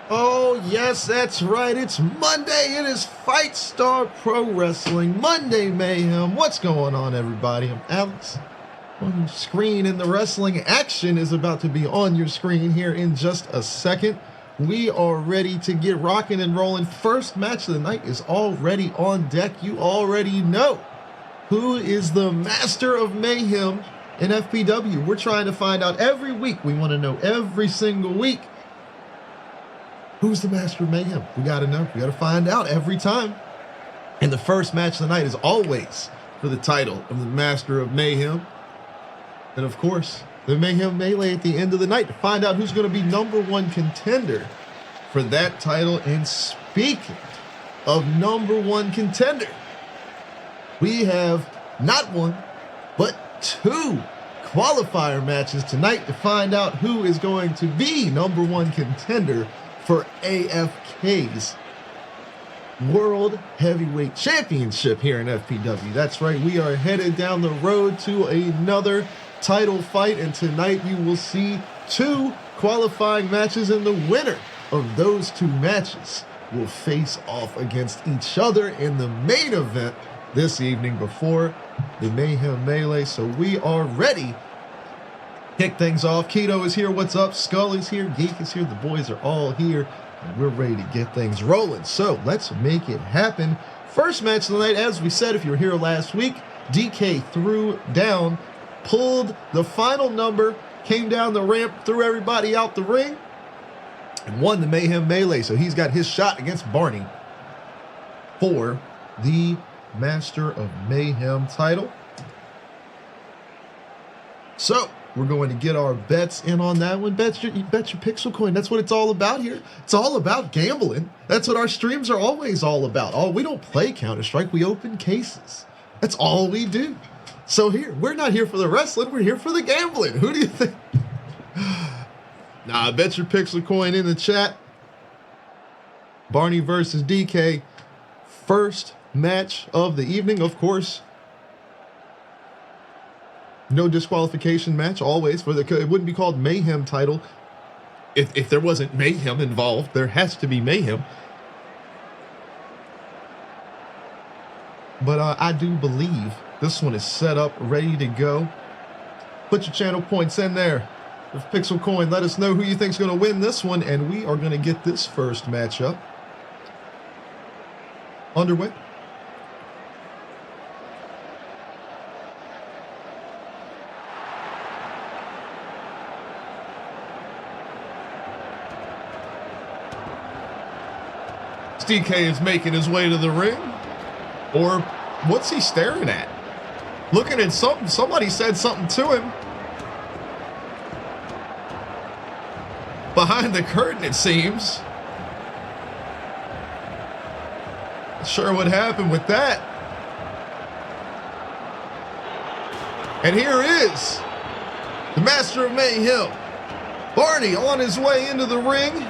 Oh, yes, that's right. It's Monday. It is FIGHTSTAR Pro Wrestling. Monday Mayhem. What's going on, everybody? I'm Alex. On your screen, and the wrestling action is about to be on your screen here in just a second. We are ready to get rocking and rolling. First match of the night is already on deck. You already know who is the master of mayhem in FPW. We're trying to find out every week. We want to know every single week. Who's the master of mayhem? We got to know. We got to find out every time. And the first match of the night is always for the title of the master of mayhem. And of course, the Mayhem Melee at the end of the night to find out who's going to be #1 contender for that title. And speaking of #1 contender, we have not one, but two qualifier matches tonight to find out who is going to be #1 contender for AFK's World Heavyweight Championship here in FPW. That's right, we are headed down the road to another title fight, and tonight you will see two qualifying matches, and the winner of those two matches will face off against each other in the main event this evening before the Mayhem Melee. So we are ready. Kick things off. Keto is here. What's up? Skull is here. Geek is here. The boys are all here, and we're ready to get things rolling. So let's make it happen. First match of the night, as we said, if you were here last week, DK threw down, pulled the final number, came down the ramp, threw everybody out the ring, and won the Mayhem Melee. So he's got his shot against Barney for the Master of Mayhem title. So we're going to get our bets in on that one. Bet your pixel coin. That's what it's all about here. It's all about gambling. That's what our streams are always all about. Oh, we don't play Counter-Strike. We open cases. That's all we do. So here, we're not here for the wrestling. We're here for the gambling. Who do you think? Nah, bet your pixel coin in the chat. Barney versus DK. First match of the evening, of course. No disqualification match, always. It wouldn't be called Mayhem title if there wasn't mayhem involved. There has to be mayhem. But I do believe this one is set up, ready to go. Put your channel points in there with Pixel Coin. Let us know who you think's going to win this one, and we are going to get this first matchup underway. DK is making his way to the ring, or what's he staring at? Looking at something. Somebody said something to him behind the curtain, it seems. Not sure what happened with that. And here is the Master of Mayhem, Barney, on his way into the ring.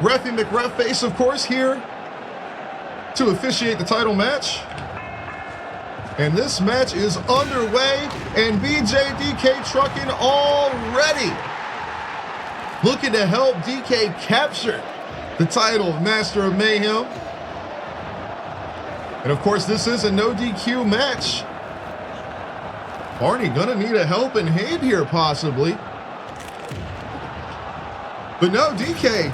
Reffy McReffface, of course, here to officiate the title match. And this match is underway, and BJDK Trucking already looking to help DK capture the title of Master of Mayhem. And of course, this is a no DQ match. Barney gonna need a helping hand here, possibly. But no, DK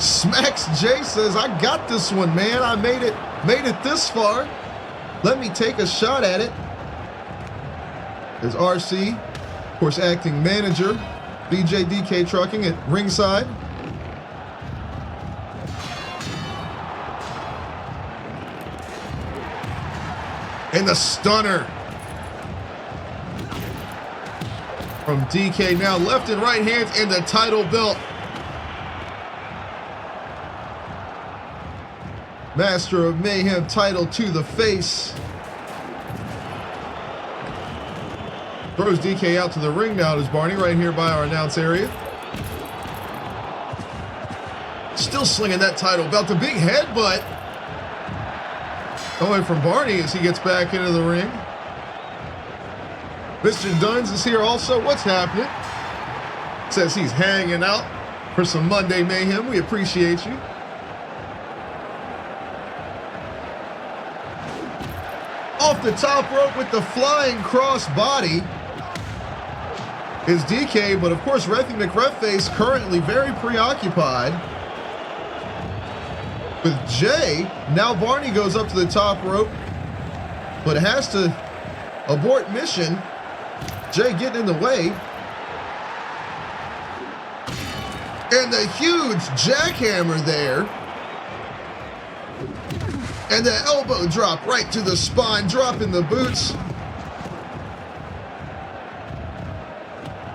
smacks Jay, says, I got this one, man. I made it this far. Let me take a shot at it. There's RC, of course, acting manager, BJDK Trucking at ringside. And the stunner from DK, now left and right hands, and the title belt. Master of Mayhem title to the face. Throws DK out to the ring now. There's Barney right here by our announce area. Still slinging that title belt. The big headbutt going from Barney as he gets back into the ring. Mr. Duns is here also. What's happening? Says he's hanging out for some Monday Mayhem. We appreciate you. Off the top rope with the flying cross body is DK, but of course Refy McRefface currently very preoccupied with Jay. Now Barney goes up to the top rope, but has to abort mission. Jay getting in the way. And the huge jackhammer there. And the elbow drop right to the spine, dropping the boots.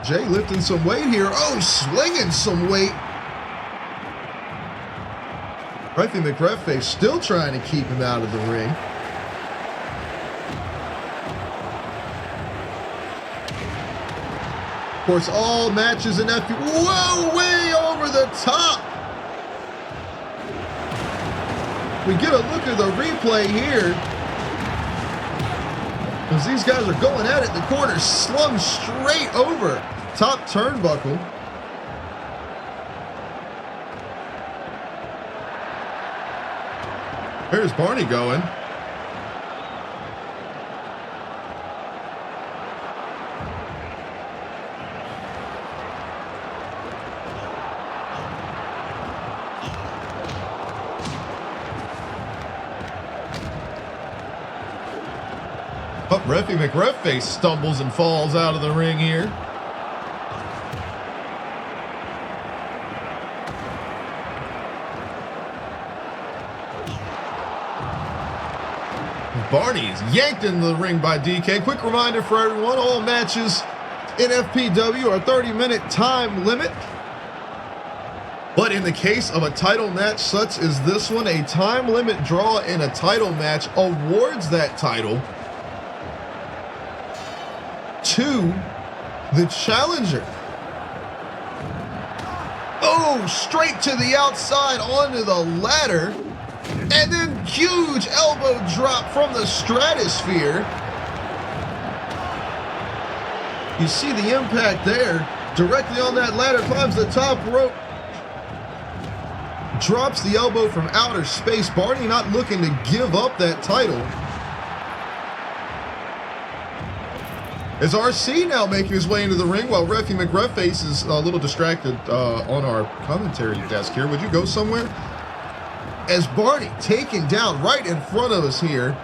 Jay lifting some weight here. Oh, slinging some weight. Refy McRefface still trying to keep him out of the ring. Of course, all matches in FPW. Whoa, way over the top. We get a look at the replay here. As these guys are going at it, the corner slung straight over top turnbuckle. Here's Barney going. Refy McRefface stumbles and falls out of the ring here. Barney is yanked into the ring by DK. Quick reminder for everyone, all matches in FPW are 30-minute time limit. But in the case of a title match such as this one, a time limit draw in a title match awards that title to the challenger. Oh, straight to the outside onto the ladder. And then huge elbow drop from the stratosphere. You see the impact there. Directly on that ladder, climbs the top rope. Drops the elbow from outer space. Barney not looking to give up that title. As RC now making his way into the ring while Refy McRefface is a little distracted on our commentary desk here. Would you go somewhere? As Barney taken down right in front of us here.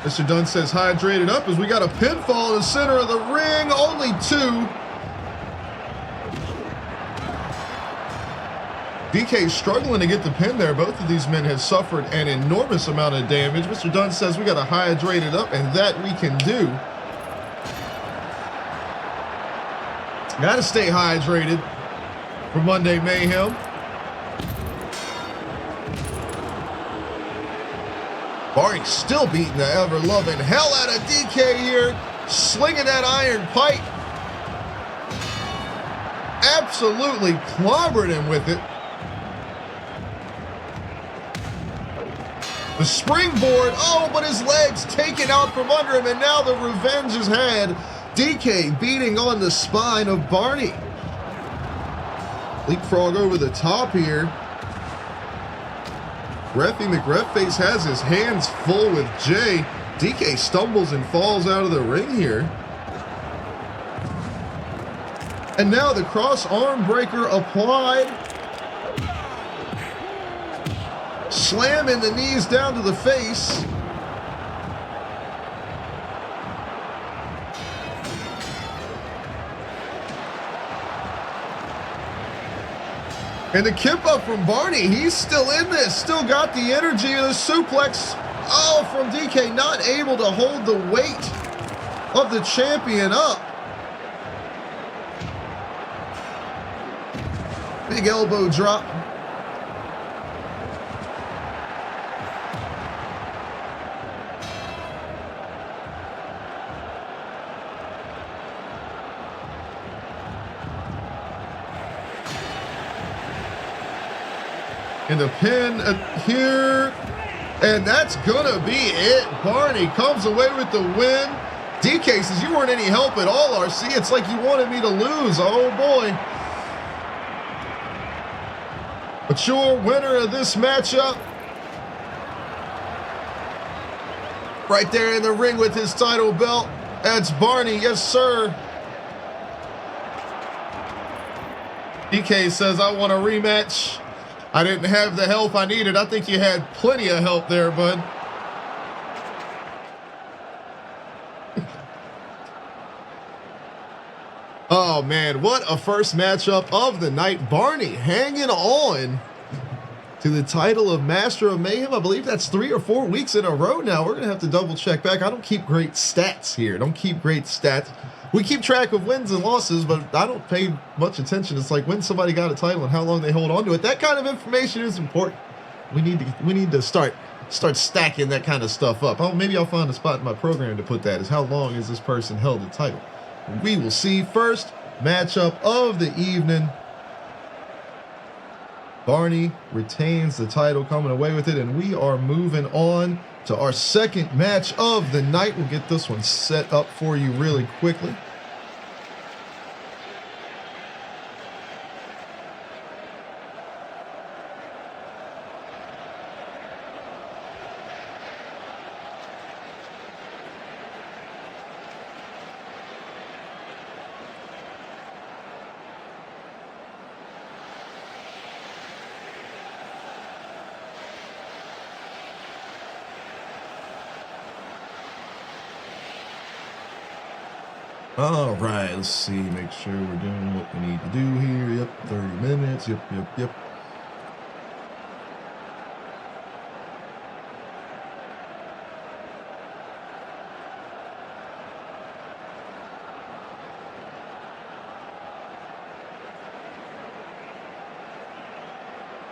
Mr. Dunn says hydrated up as we got a pinfall in the center of the ring. Only two. DK struggling to get the pin there. Both of these men have suffered an enormous amount of damage. Mr. Dunn says we got to hydrate it up, and that we can do. Got to stay hydrated for Monday Mayhem. Barney still beating the ever-loving hell out of DK here. Slinging that iron pipe. Absolutely clobbered him with it. The springboard, oh, but his legs taken out from under him, and now the revenge is had. DK beating on the spine of Barney. Leapfrog over the top here. Refy McRefface has his hands full with Jay. DK stumbles and falls out of the ring here. And now the cross arm breaker applied. Slamming the knees down to the face. And the kip up from Barney, he's still in this, still got the energy of the suplex. Oh, from DK, not able to hold the weight of the champion up. Big elbow drop. And the pin here. And that's gonna be it. Barney comes away with the win. DK says, you weren't any help at all, RC. It's like you wanted me to lose. Oh boy. But your winner of this matchup, right there in the ring with his title belt, that's Barney. Yes, sir. DK says, I want a rematch. I didn't have the help I needed. I think you had plenty of help there, bud. Oh, man, what a first matchup of the night. Barney hanging on to the title of Master of Mayhem. I believe that's 3 or 4 weeks in a row now. We're going to have to double check back. I don't keep great stats here. Don't keep great stats. We keep track of wins and losses, but I don't pay much attention. It's like when somebody got a title and how long they hold on to it. That kind of information is important. We need to start stacking that kind of stuff up. Oh, maybe I'll find a spot in my program to put that. Is how long has this person held the title? We will see. First matchup of the evening. Barney retains the title, coming away with it, and we are moving on to our second match of the night. We'll get this one set up for you really quickly. All right, let's see, make sure we're doing what we need to do here. Yep, 30 minutes. Yep.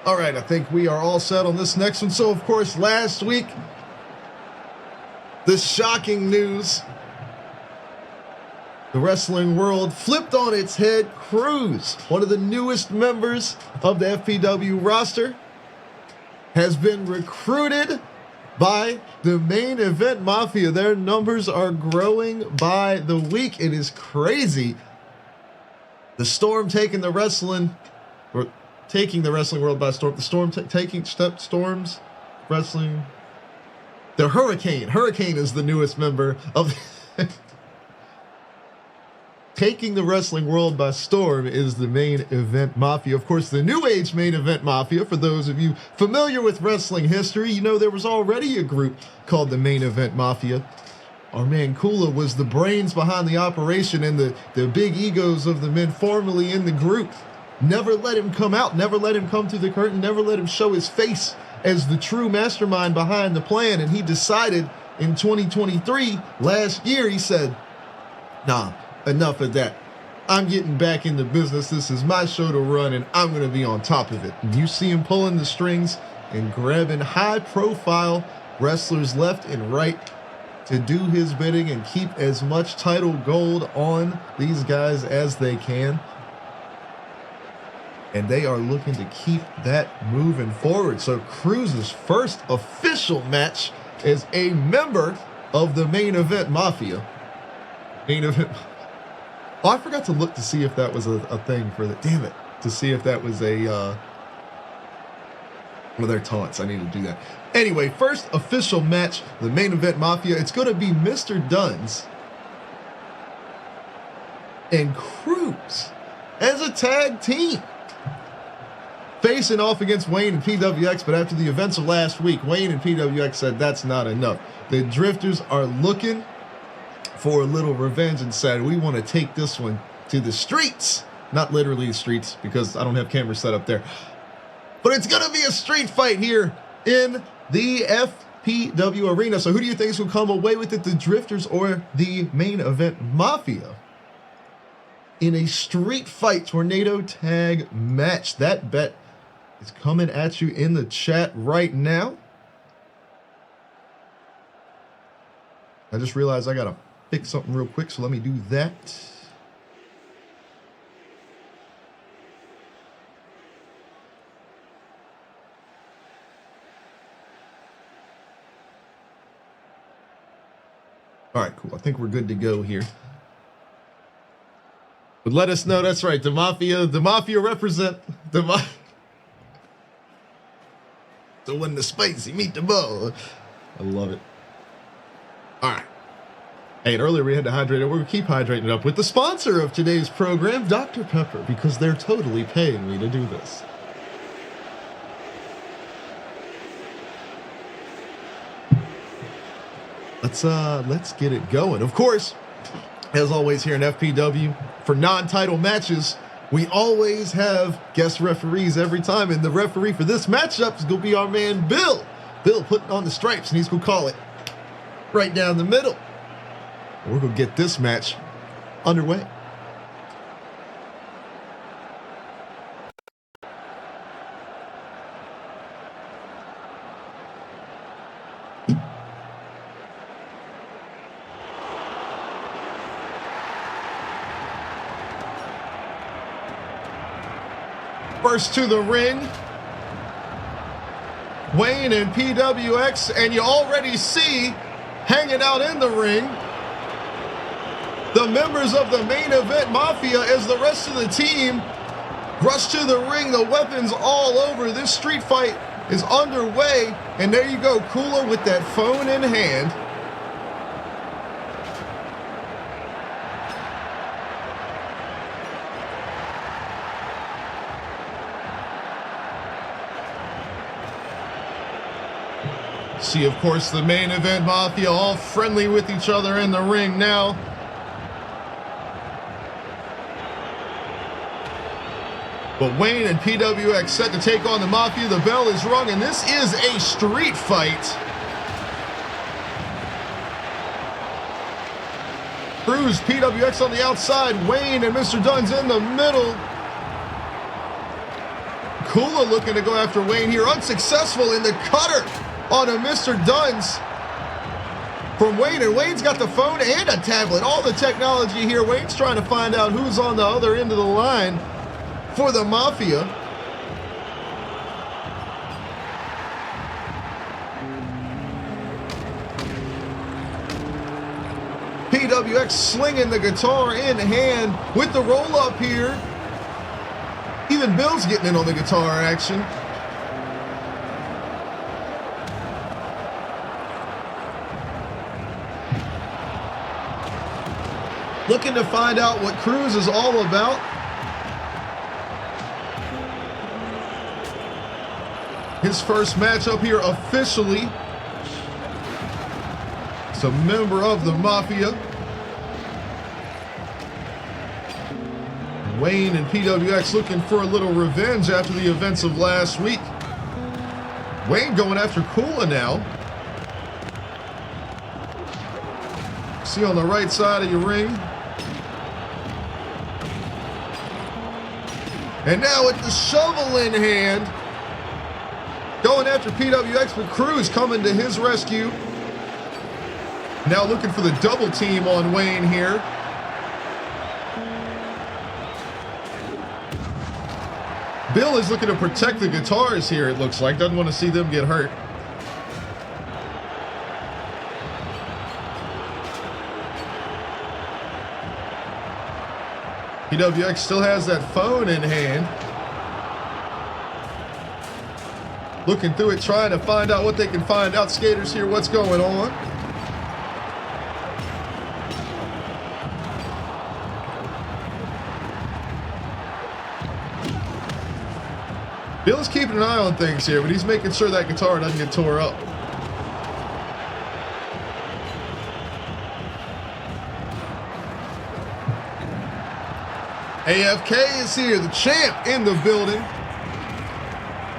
All right, I think we are all set on this next one. So, of course, last week, the shocking news. The wrestling world flipped on its head. Cruz, one of the newest members of the FPW roster, has been recruited by the Main Event Mafia. Their numbers are growing by the week. It is crazy. The Storm taking the wrestling world by storm. The Storm taking Storm's wrestling. The Hurricane. Hurricane is the newest member of taking the wrestling world by storm is the Main Event Mafia. Of course, the New Age Main Event Mafia, for those of you familiar with wrestling history, you know there was already a group called the Main Event Mafia. Our man Kula was the brains behind the operation, and the big egos of the men formerly in the group never let him come out, never let him come through the curtain, never let him show his face as the true mastermind behind the plan. And he decided in 2023, last year, he said, nah, enough of that. I'm getting back into business. This is my show to run, and I'm going to be on top of it. And you see him pulling the strings and grabbing high-profile wrestlers left and right to do his bidding and keep as much title gold on these guys as they can. And they are looking to keep that moving forward. So Cruz's first official match as a member of the Main Event Mafia. Main Event. Oh, I forgot to look to see if that was a thing for the. Damn it! To see if that was a one of their taunts. I need to do that. Anyway, first official match, the Main Event Mafia. It's going to be Mr. Duns and Cruz as a tag team, facing off against Wayne and PWX. But after the events of last week, Wayne and PWX said that's not enough. The Drifters are looking for a little revenge and said, we want to take this one to the streets. Not literally the streets, because I don't have cameras set up there. But it's going to be a street fight here in the FPW arena. So who do you think is going to come away with it? The Drifters or the Main Event Mafia? In a street fight tornado tag match. That bet is coming at you in the chat right now. I just realized I got to fix something real quick, so let me do that. All right, cool. I think we're good to go here. But let us know. That's right. The Mafia represent the Mafia. So when the spicy meet the bow. I love it. All right. Hey, and earlier we had to hydrate it. We're going to keep hydrating it up with the sponsor of today's program, Dr. Pepper, because they're totally paying me to do this. Let's get it going. Of course, as always here in FPW, for non-title matches, we always have guest referees every time, and the referee for this matchup is going to be our man Bill. Bill putting on the stripes, and he's going to call it right down the middle. We're going to get this match underway. First to the ring, Wayne and PWX, and you already see hanging out in the ring the members of the main event Mafia as the rest of the team rush to the ring, the weapons all over. This street fight is underway, and there you go, Cooler with that phone in hand. See, of course, the main event Mafia all friendly with each other in the ring now. But Wayne and PWX set to take on the Mafia. The bell is rung, and this is a street fight. Cruz, PWX on the outside. Wayne and Mr. Dunn's in the middle. Kula looking to go after Wayne here. Unsuccessful in the cutter on a Mr. Dunn's from Wayne. And Wayne's got the phone and a tablet. All the technology here. Wayne's trying to find out who's on the other end of the line for the Mafia. PWX slinging the guitar in hand with the roll up here. Even Bill's getting in on the guitar action. Looking to find out what Cruz is all about. His first matchup here officially. It's a member of the Mafia. Wayne and PWX looking for a little revenge after the events of last week. Wayne going after Kula now. See on the right side of your ring. And now with the shovel in hand, going after PWX, but Cruz coming to his rescue. Now looking for the double team on Wayne here. Bill is looking to protect the guitars here, it looks like. Doesn't want to see them get hurt. PWX still has that phone in hand. Looking through it, trying to find out what they can find out. Skaters here, what's going on? Bill's keeping an eye on things here, but he's making sure that guitar doesn't get tore up. AFK is here, the champ in the building.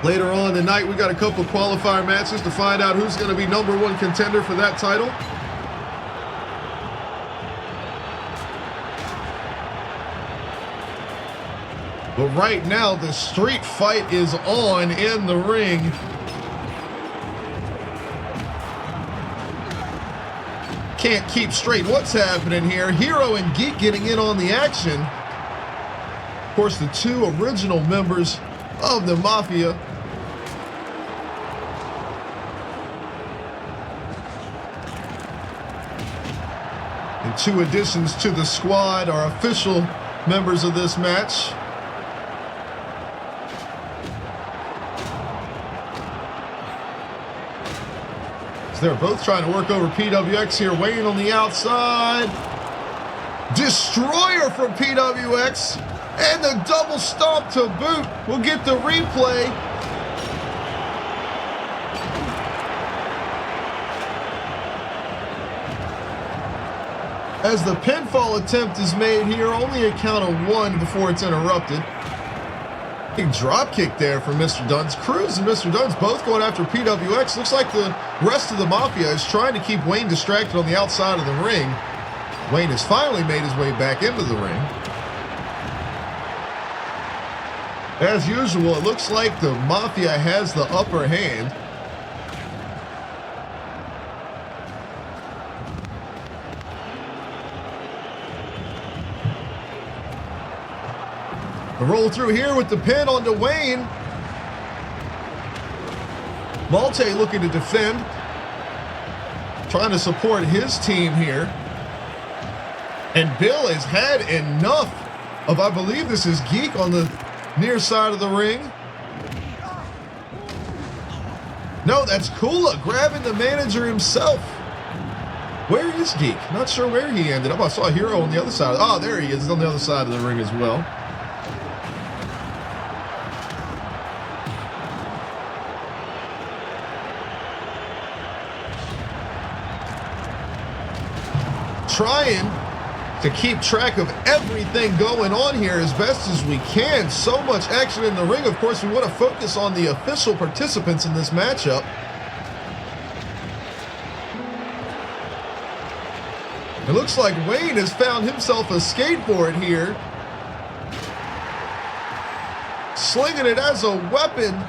Later on tonight, we got a couple qualifier matches to find out who's going to be #1 contender for that title. But right now, the street fight is on in the ring. Can't keep straight what's happening here. Hero and Geek getting in on the action. Of course, the two original members of the Mafia. 2 additions to the squad are official members of this match. So they're both trying to work over PWX here. Wayne on the outside. Destroyer from PWX. And the double stomp to boot. We'll get the replay. As the pinfall attempt is made here, only a count of 1 before it's interrupted. Big drop kick there from Mr. Duns. Cruz and Mr. Duns both going after PWX. Looks like the rest of the Mafia is trying to keep Wayne distracted on the outside of the ring. Wayne has finally made his way back into the ring. As usual, it looks like the Mafia has the upper hand. The roll through here with the pin onto Wayne. Malte looking to defend. Trying to support his team here. And Bill has had enough of, I believe this is Geek on the near side of the ring. No, that's Kula grabbing the manager himself. Where is Geek? Not sure where he ended up. I saw Hero on the other side. Oh, there he is. He's on the other side of the ring as well. Trying to keep track of everything going on here as best as we can. So much action in the ring. Of course, we want to focus on the official participants in this matchup. It looks like Wayne has found himself a skateboard here. Slinging it as a weapon.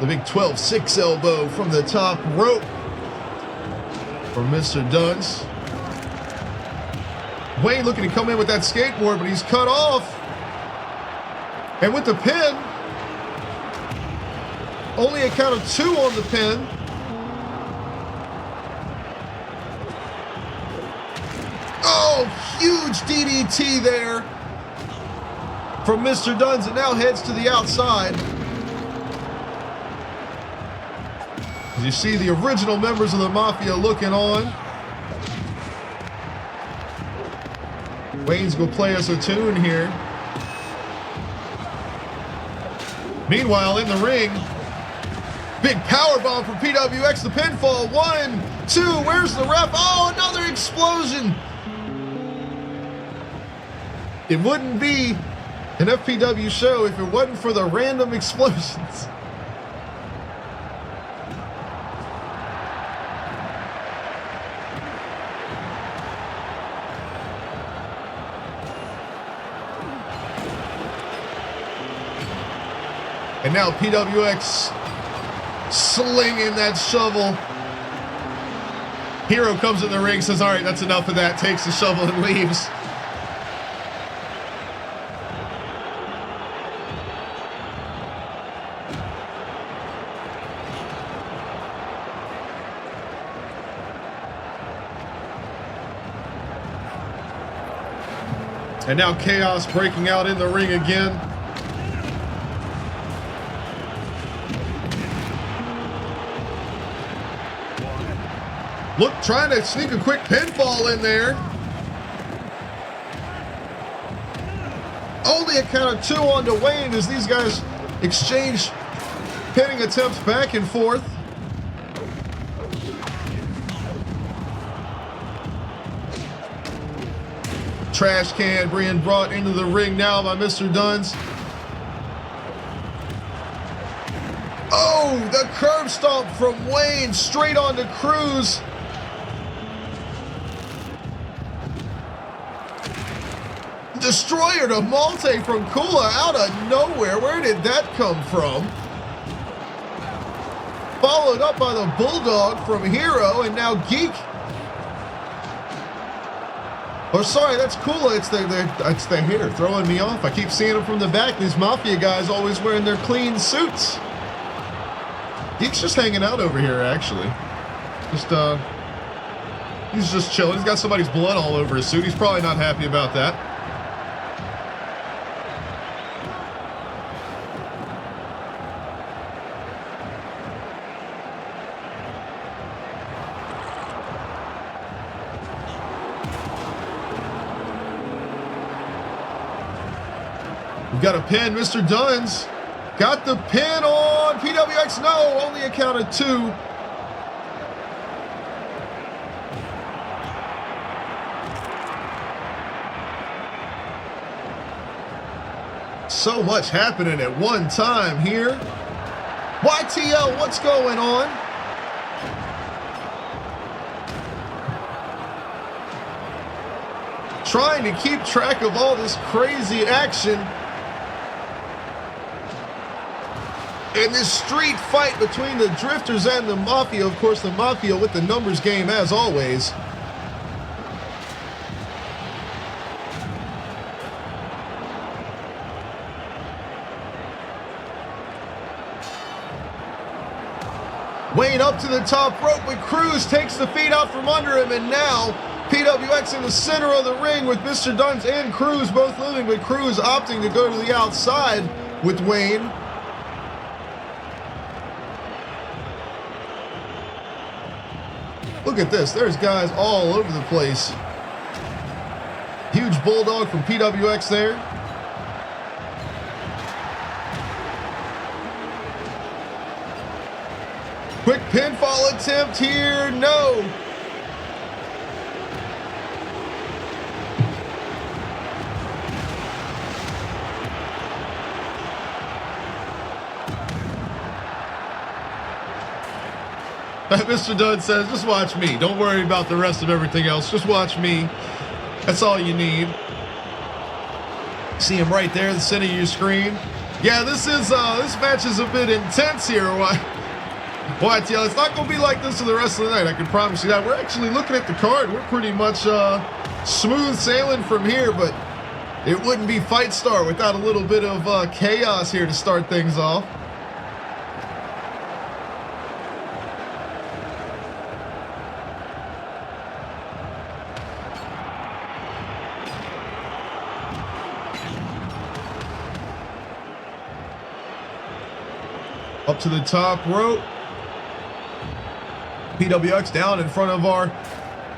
The big 12-6 elbow from the top rope from Mr. Duns. Wayne looking to come in with that skateboard, but he's cut off. And with the pin, only a count of 2 on the pin. Oh, huge DDT there from Mr. Duns, and now heads to the outside. You see the original members of the Mafia looking on. Wayne's gonna play us a tune here. Meanwhile, in the ring, big powerbomb from PWX, the pinfall. 1, 2, where's the ref? Oh, another explosion. It wouldn't be an FPW show if it wasn't for the random explosions. And now PWX slinging that shovel. Hero comes in the ring, says, all right, that's enough of that, takes the shovel and leaves. And now chaos breaking out in the ring again. Look, trying to sneak a quick pinfall in there. Only a count of 2 on to Wayne as these guys exchange pinning attempts back and forth. Trash can being brought into the ring now by Mr. Duns. Oh, the curb stomp from Wayne straight onto Cruz. Destroyer to Malte from Kula out of nowhere. Where did that come from? Followed up by the Bulldog from Hero, and now Geek. Or sorry, that's Kula. It's the hair throwing me off. I keep seeing them from the back. These Mafia guys always wearing their clean suits. Geek's just hanging out over here, actually. He's just chilling. He's got somebody's blood all over his suit. He's probably not happy about that. We've got a pin. Mr. Dunn's got the pin on PWX. No, only a count of 2. So much happening at one time here. YTL, what's going on? Trying to keep track of all this crazy action in this street fight between the Drifters and the Mafia. Of course, the Mafia with the numbers game as always. Wayne up to the top rope, but Cruz takes the feet out from under him, and now PWX in the center of the ring with Mr. Duns and Cruz both living, but Cruz opting to go to the outside with Wayne. Look at this. There's guys all over the place. Huge bulldog from PWX there. Quick pinfall attempt here. No. Mr. Dunn says, just watch me. Don't worry about the rest of everything else. Just watch me. That's all you need. See him right there in the center of your screen. Yeah, this match is a bit intense here. YTL, it's not going to be like this for the rest of the night. I can promise you that. We're actually looking at the card. We're pretty much smooth sailing from here, but it wouldn't be FIGHTSTAR without a little bit of chaos here to start things off. Up to the top rope. PWX down in front of our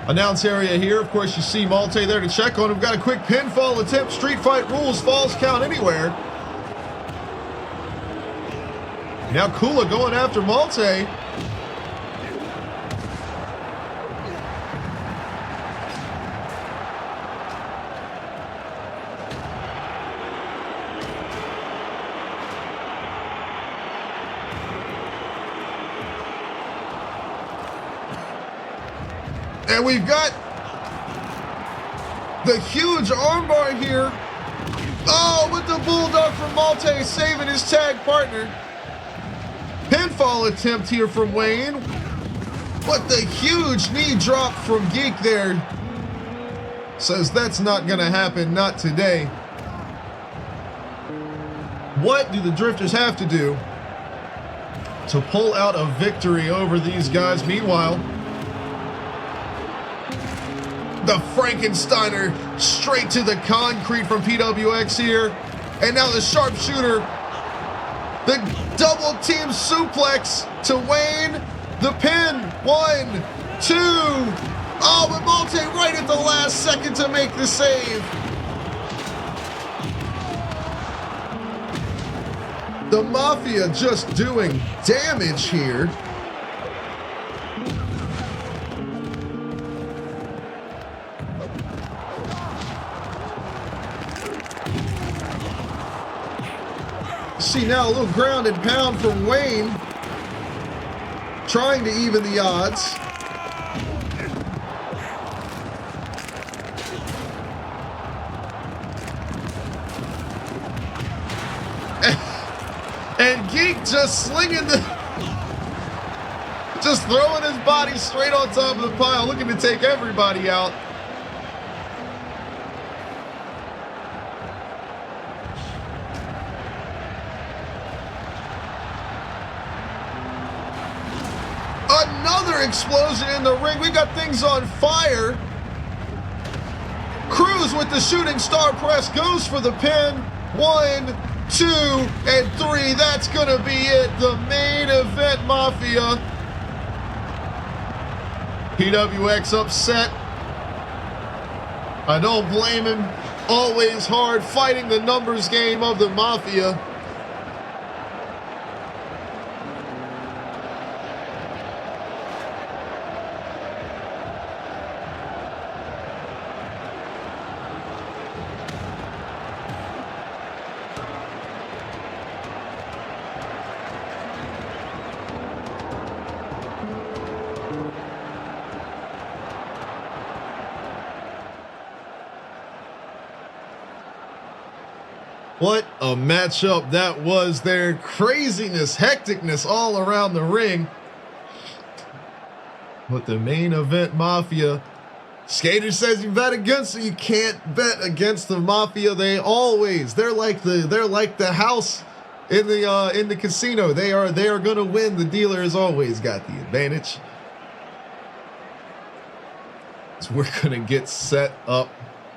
announce area here. Of course, you see Malte there to check on him. Got a quick pinfall attempt. Street fight rules. Falls count anywhere. Now Kula going after Malte. And we've got the huge armbar here. Oh, with the bulldog from Malte saving his tag partner. Pinfall attempt here from Wayne. But the huge knee drop from Geek there says that's not going to happen, not today. What do the Drifters have to do to pull out a victory over these guys? Meanwhile, the Frankensteiner straight to the concrete from PWX here. And now the sharpshooter. The double team suplex to Wayne. The pin. 1, 2. Oh, but Malte right at the last second to make the save. The Mafia just doing damage here. See now a little ground and pound from Wayne, trying to even the odds. And Geek just slinging just throwing his body straight on top of the pile, looking to take everybody out. another explosion in the ring. We got things on fire. Cruz with the shooting star press goes for the pin. 1, 2, and 3. That's going to be it. The main event Mafia. PWX upset. I don't blame him. Always hard fighting the numbers game of the Mafia. What a matchup that was there. Craziness, hecticness all around the ring. But the main event Mafia. Skater says you bet against it. You can't bet against the Mafia. They're like the house in the casino. They are gonna win. The dealer has always got the advantage. So we're gonna get set up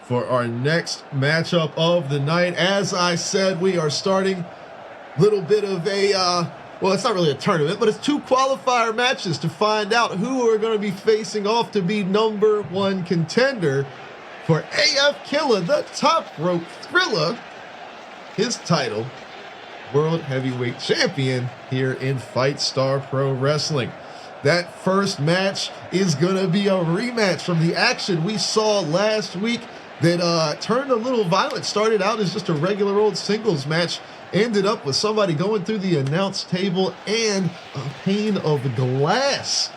for our next matchup of the night. As I said, we are starting a little bit of a, well, it's not really a tournament, but it's 2 qualifier matches to find out who are going to be facing off to be #1 contender for AF Killer, the Top Rope Thriller, his title, World Heavyweight Champion here in FIGHTSTAR Pro Wrestling. That first match is going to be a rematch from the action we saw last week that turned a little violent. Started out as just a regular old singles match, ended up with somebody going through the announce table and a pane of glass.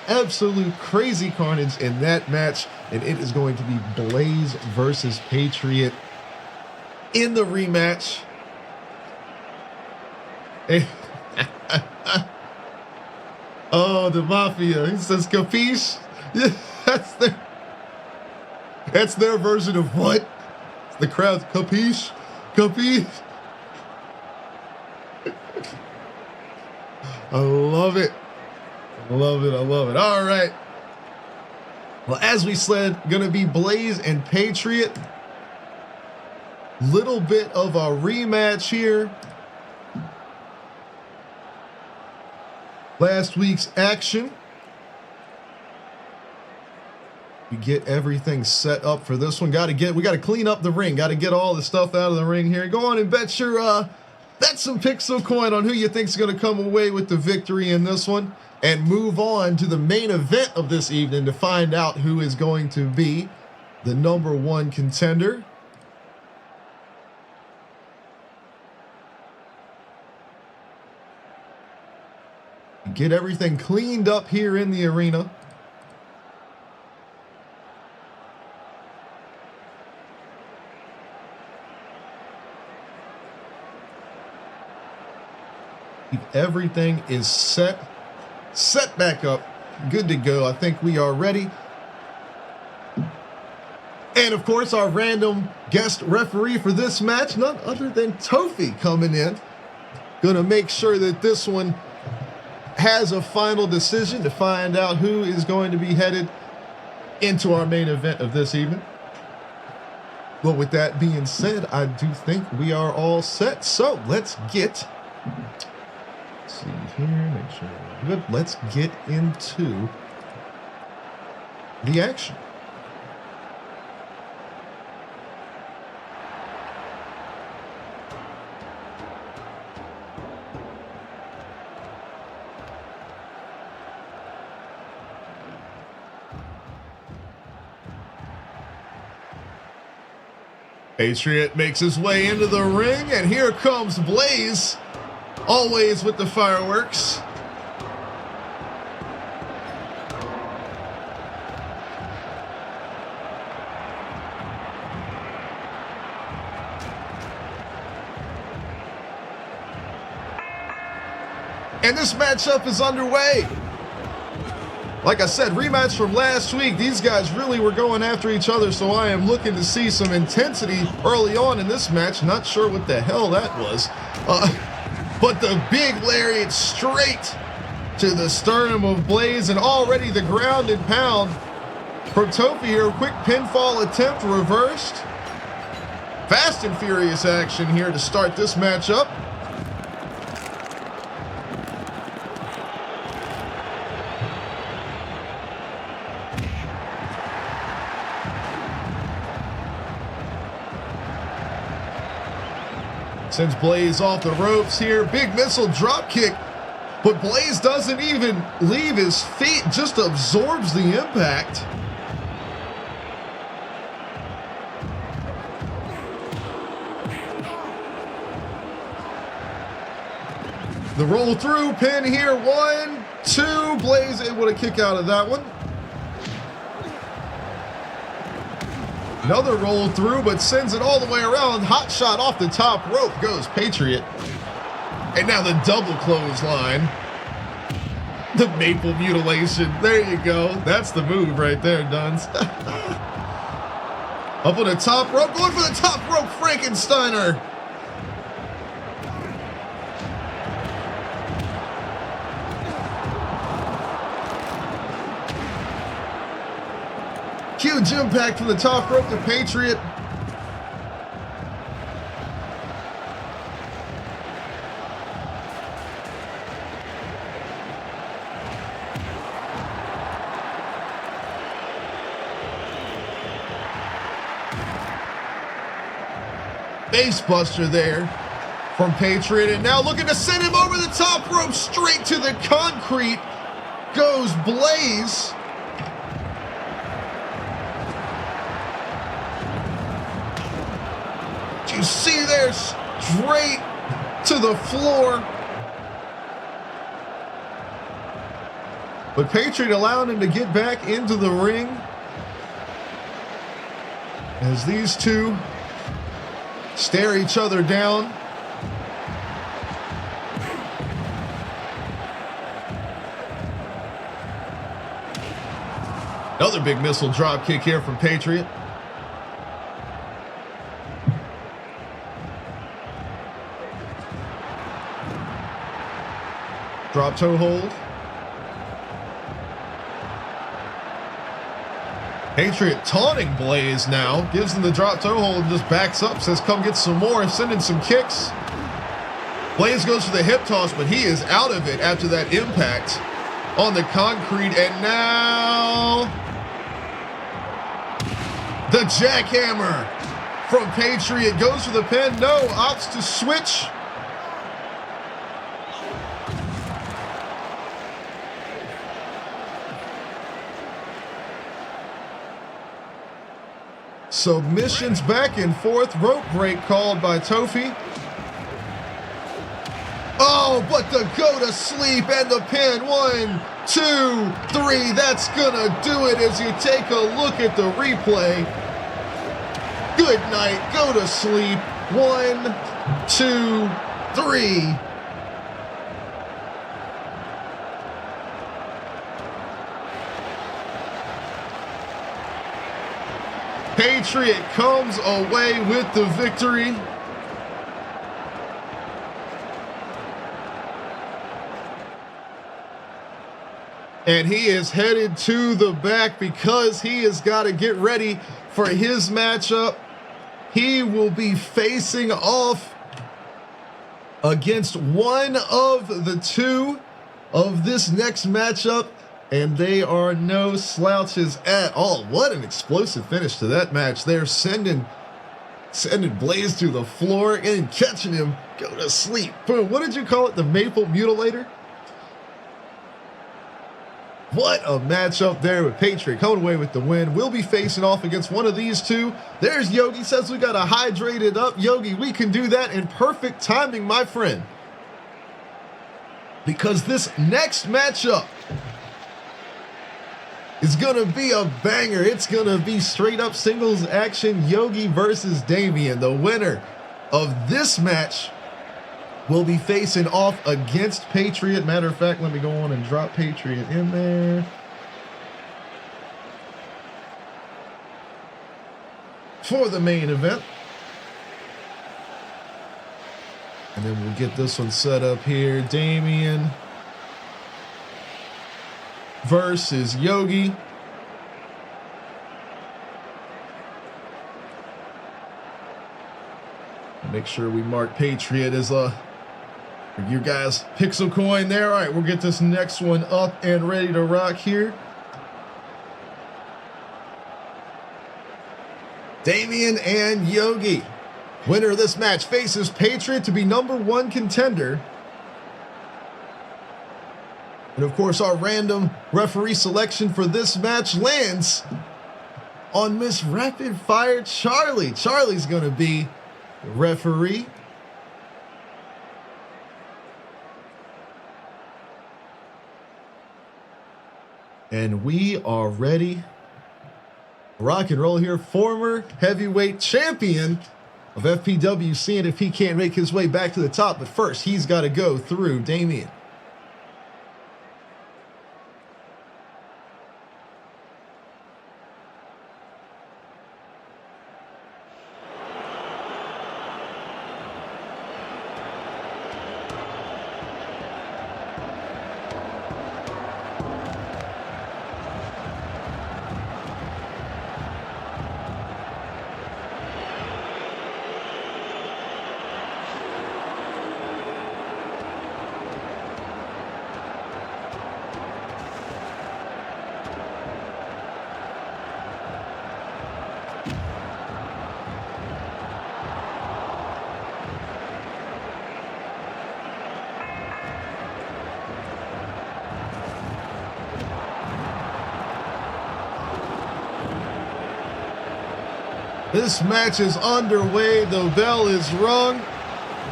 Absolute crazy carnage in that match, and it is going to be Blaze versus Patriot in the rematch. Oh, the Mafia. He says, capiche? Yeah, that's their version of what? The crowd's capiche? Capiche? I love it. I love it. I love it. All right. Well, as we said, going to be Blaze and Patriot. Little bit of a rematch here. Last week's action. We get everything set up for this one. We got to clean up the ring. Got to get all the stuff out of the ring here. Go on and bet some pixel coin on who you think's going to come away with the victory in this one, and move on to the main event of this evening to find out who is going to be the #1 contender. Get everything cleaned up here in the arena. Everything is set back up, good to go. I think we are ready. And of course, our random guest referee for this match, none other than Tofi, coming in. Gonna make sure that this one has a final decision to find out who is going to be headed into our main event of this evening. Well, with that being said, I do think we are all set. So let's get, see here, make sure we're good. Let's get into the action. Patriot makes his way into the ring, and here comes Blaze, always with the fireworks. And this matchup is underway. Like I said, rematch from last week. These guys really were going after each other, so I am looking to see some intensity early on in this match. Not sure what the hell that was. But the big lariat straight to the sternum of Blaze, and already the ground and pound from Tofi here. Quick pinfall attempt reversed. Fast and furious action here to start this matchup. Sends Blaze off the ropes here. Big missile drop kick. But Blaze doesn't even leave his feet, just absorbs the impact. The roll through pin here. 1, 2. Blaze able to kick out of that one. Another roll through, but sends it all the way around. Hot shot off the top rope goes Patriot. And now the double clothesline. The maple mutilation. There you go. That's the move right there, Duns. Up on the top rope. Going for the top rope, Frankensteiner. Huge impact from the top rope to Patriot. Face buster there from Patriot, and now looking to send him over the top rope, straight to the concrete goes Blaze. You see there, straight to the floor. But Patriot allowing him to get back into the ring as these two stare each other down. Another big missile drop kick here from Patriot. Drop toe hold. Patriot taunting Blaze now. Gives him the drop toe hold and just backs up. Says, come get some more. Sending some kicks. Blaze goes for the hip toss, but he is out of it after that impact on the concrete. And now the jackhammer from Patriot. Goes for the pin. No. Opts to switch. Submissions back and forth. Rope break called by Tofi. Oh, but the go to sleep and the pin. 1, 2, 3. That's gonna do it as you take a look at the replay. Good night. Go to sleep. 1, 2, 3. Patriot comes away with the victory. And he is headed to the back because he has got to get ready for his matchup. He will be facing off against one of the two of this next matchup. And they are no slouches at all. What an explosive finish to that match. They're sending Blaze to the floor and catching him. Go to sleep. Boom. What did you call it? The Maple Mutilator? What a matchup there with Patriot coming away with the win. We'll be facing off against one of these two. There's Yogi. Says we got to hydrate it up. Yogi, we can do that in perfect timing, my friend. Because this next matchup is going to be a banger. It's going to be straight up singles action. Yogi versus Damien. The winner of this match will be facing off against Patriot. Matter of fact, let me go on and drop Patriot in there. For the main event. And then we'll get this one set up here. Damien versus Yogi. Make sure we mark Patriot as you guys pixel coin there. All right, we'll get this next one up and ready to rock here. Damien and Yogi. Winner of this match faces Patriot to be #1 contender. And of course, our random referee selection for this match lands on Miss Rapid Fire Charlie. Charlie's going to be the referee. And we are ready. Rock and roll here. Former heavyweight champion of FPW, seeing if he can't make his way back to the top. But first, he's got to go through Damien. This match is underway. The bell is rung.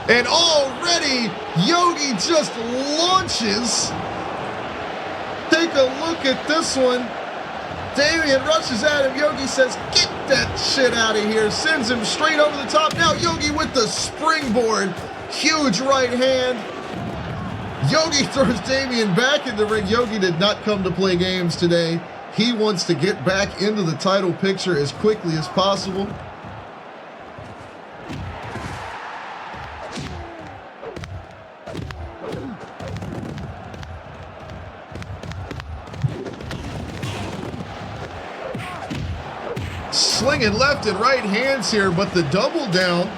And already Yogi just launches. Take a look at this one. Damien rushes at him. Yogi says, "Get that shit out of here." Sends him straight over the top. Now Yogi with the springboard. Huge right hand. Yogi throws Damien back in the ring. Yogi did not come to play games today. He wants to get back into the title picture as quickly as possible. Slinging left and right hands here, but the double down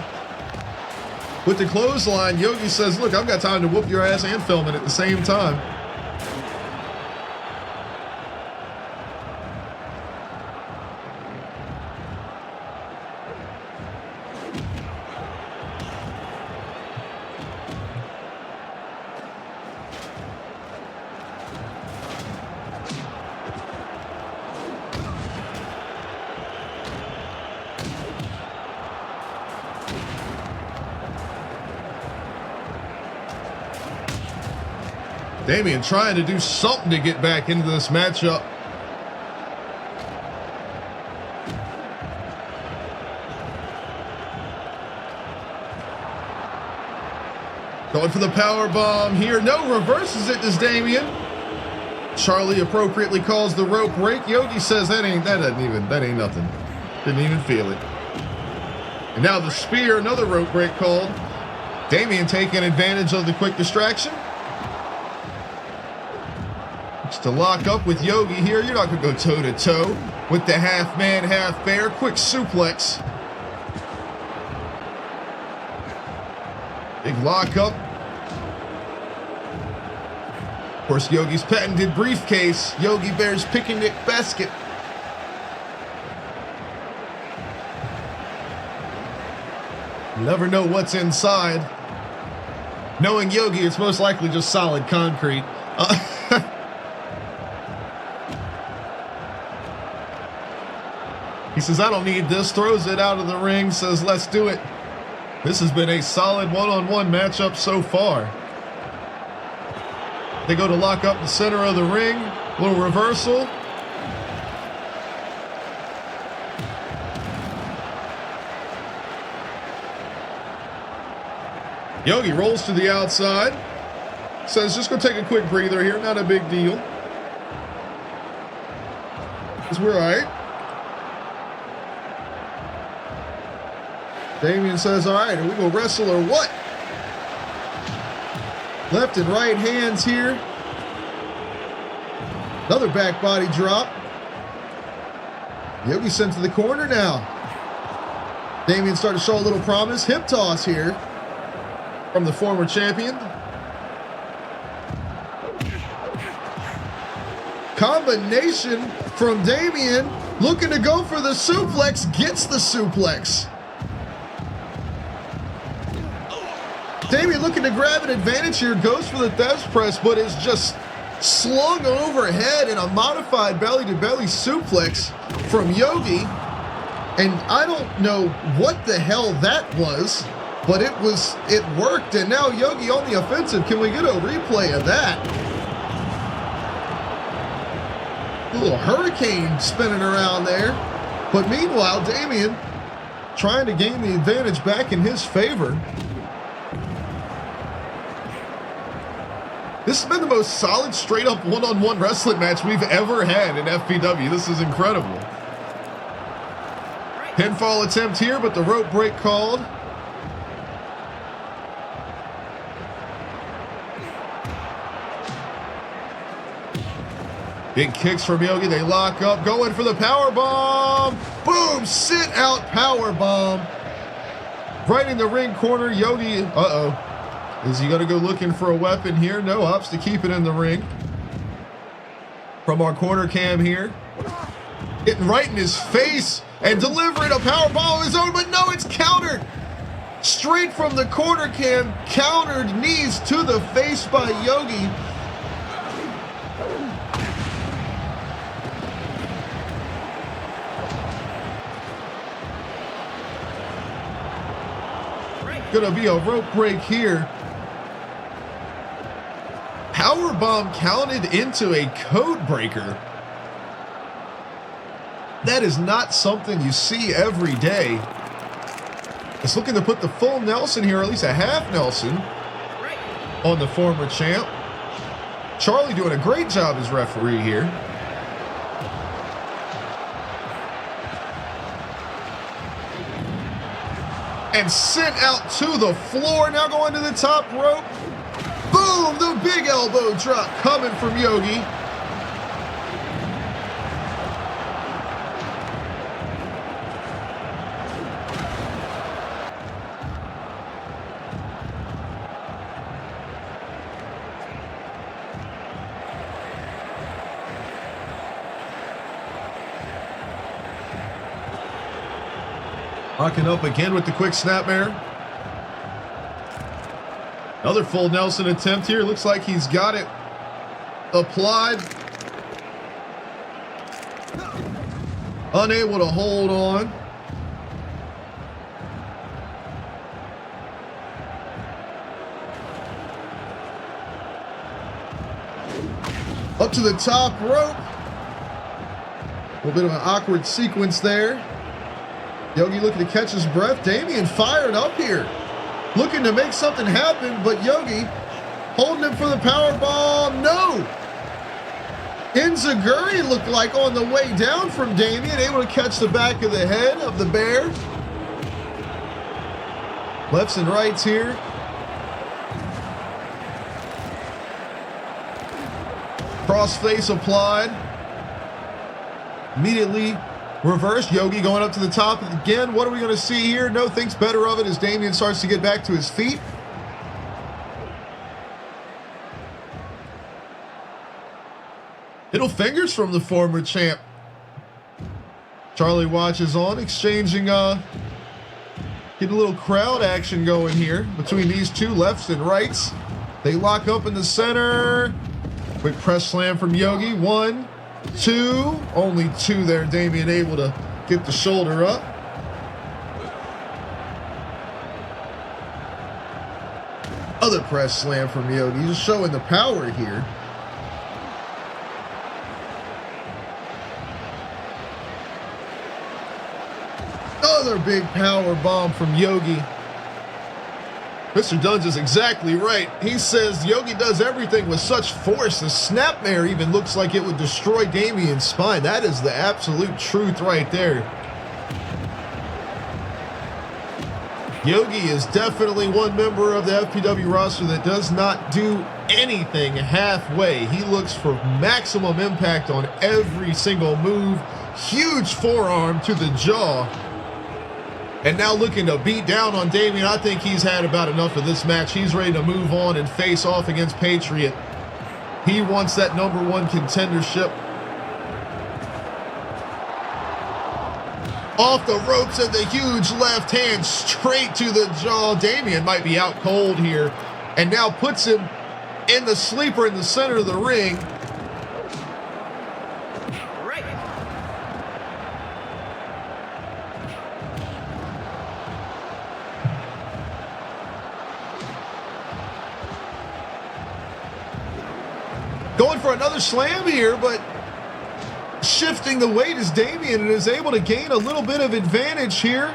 with the clothesline. Yogi says, "Look, I've got time to whoop your ass and film it at the same time." Damien trying to do something to get back into this matchup. Going for the power bomb here. No, reverses it, does Damien. Charlie appropriately calls the rope break. Yogi says that ain't nothing. Didn't even feel it. And now the spear, another rope break called. Damien taking advantage of the quick distraction. To lock up with Yogi here. You're not going to go toe-to-toe with the half-man, half-bear. Quick suplex. Big lock-up. Of course, Yogi's patented briefcase. Yogi Bear's picnic basket. You never know what's inside. Knowing Yogi, it's most likely just solid concrete. He says, "I don't need this," throws it out of the ring, says, "Let's do it." This has been a solid one-on-one matchup so far. They go to lock up the center of the ring. Little reversal. Yogi rolls to the outside. Says, "Just gonna take a quick breather here, not a big deal. We're all right." Damien says, "All right, are we gonna wrestle or what?" Left and right hands here. Another back body drop. Yogi sent to the corner now. Damien starting to show a little promise. Hip toss here from the former champion. Combination from Damien. Looking to go for the suplex. Gets the suplex. Damien looking to grab an advantage here. Goes for the Thev's press, but is just slung overhead in a modified belly-to-belly suplex from Yogi. And I don't know what the hell that was, but it worked. And now Yogi on the offensive. Can we get a replay of that? A little hurricane spinning around there. But meanwhile, Damien trying to gain the advantage back in his favor. This has been the most solid, straight-up one-on-one wrestling match we've ever had in FPW. This is incredible. Pinfall attempt here, but the rope break called. Big kicks from Yogi. They lock up, going for the power bomb. Boom! Sit out power bomb. Right in the ring corner. Yogi. Is he going to go looking for a weapon here? No, opts to keep it in the ring. From our corner cam here. Getting right in his face and delivering a power bomb of his own, but no, it's countered. Straight from the corner cam, countered knees to the face by Yogi. Gonna be a rope break here. Power bomb counted into a code breaker. That is not something you see every day. It's looking to put the full Nelson here, or at least a half Nelson, on the former champ. Charlie doing a great job as referee here. And sent out to the floor. Now going to the top rope. Boom! The big elbow drop coming from Yogi. Locking up again with the quick snapmare. Another full Nelson attempt here. Looks like he's got it applied. Unable to hold on. Up to the top rope. A little bit of an awkward sequence there. Yogi looking to catch his breath. Damien fired up here. Looking to make something happen, but Yogi holding him for the power bomb. No! Enziguri looked like on the way down from Damien, able to catch the back of the head of the bear. Lefts and rights here. Crossface applied. Immediately reverse. Yogi going up to the top again. What are we going to see here? No, thinks better of it as Damien starts to get back to his feet. Middle fingers from the former champ. Charlie watches on, exchanging, getting a little crowd action going here between these two, lefts and rights. They lock up in the center. Quick press slam from Yogi. 1, 2, only 2 there. Damien able to get the shoulder up. Other press slam from Yogi, just showing the power here. Another big power bomb from Yogi. Mr. Duns is exactly right. He says Yogi does everything with such force. The snapmare even looks like it would destroy Damien's spine. That is the absolute truth right there. Yogi is definitely one member of the FPW roster that does not do anything halfway. He looks for maximum impact on every single move. Huge forearm to the jaw. And now looking to beat down on Damien. I think he's had about enough of this match. He's ready to move on and face off against Patriot. He wants that #1 contendership. Off the ropes and the huge left hand straight to the jaw. Damien might be out cold here. And now puts him in the sleeper in the center of the ring. Right. Going for another slam here, but shifting the weight is Damien and is able to gain a little bit of advantage here.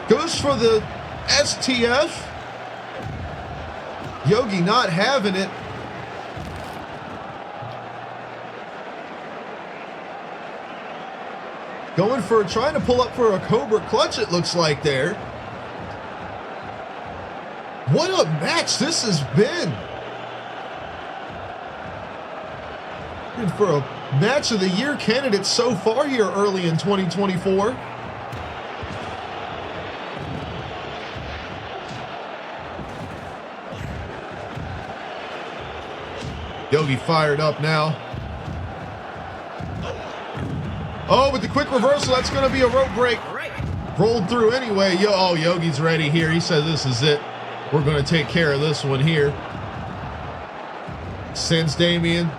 Goes for the STF. Yogi not having it. Going for, trying to pull up for a Cobra clutch, it looks like there. What a match this has been. And for a match of the year candidate so far here early in 2024. Yogi fired up now. Oh, with the quick reversal, that's going to be a rope break. Rolled through anyway. Oh, Yogi's ready here. He says this is it. We're going to take care of this one here. Sends Damien.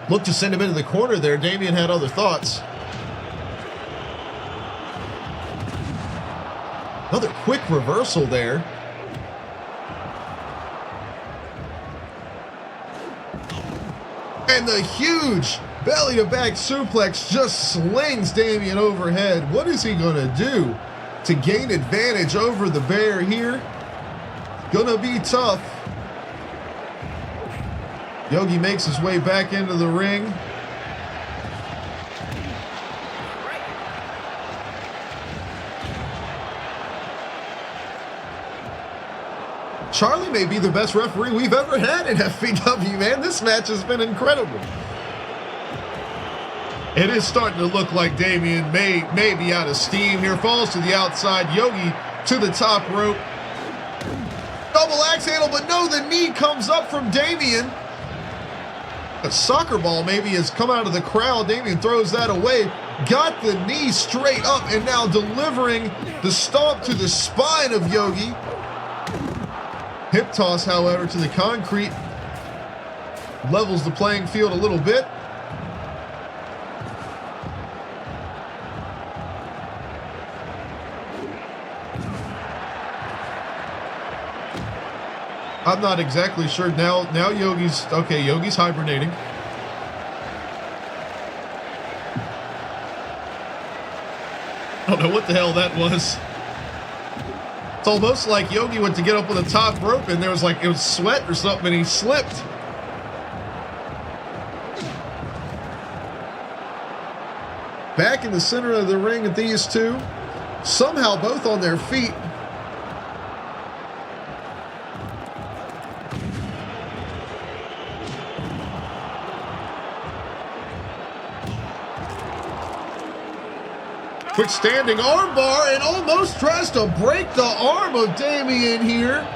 Looked to send him into the corner there. Damien had other thoughts. Another quick reversal there. And the huge belly-to-back suplex just slings Damien overhead. What is he going to do to gain advantage over the bear here? Gonna be tough. Yogi makes his way back into the ring. Charlie may be the best referee we've ever had in FPW, man. This match has been incredible. It is starting to look like Damien may be out of steam here. Falls to the outside. Yogi to the top rope. Double axe handle, but no, the knee comes up from Damien. A soccer ball maybe has come out of the crowd. Damien throws that away. Got the knee straight up and now delivering the stomp to the spine of Yogi. Hip toss, however, to the concrete. Levels the playing field a little bit. I'm not exactly sure. Now Yogi's, okay, Yogi's hibernating. I don't know what the hell that was. It's almost like Yogi went to get up on the top rope and there was like, it was sweat or something and he slipped. Back in the center of the ring at these two. Somehow both on their feet. Quick standing armbar and almost tries to break the arm of Damien here.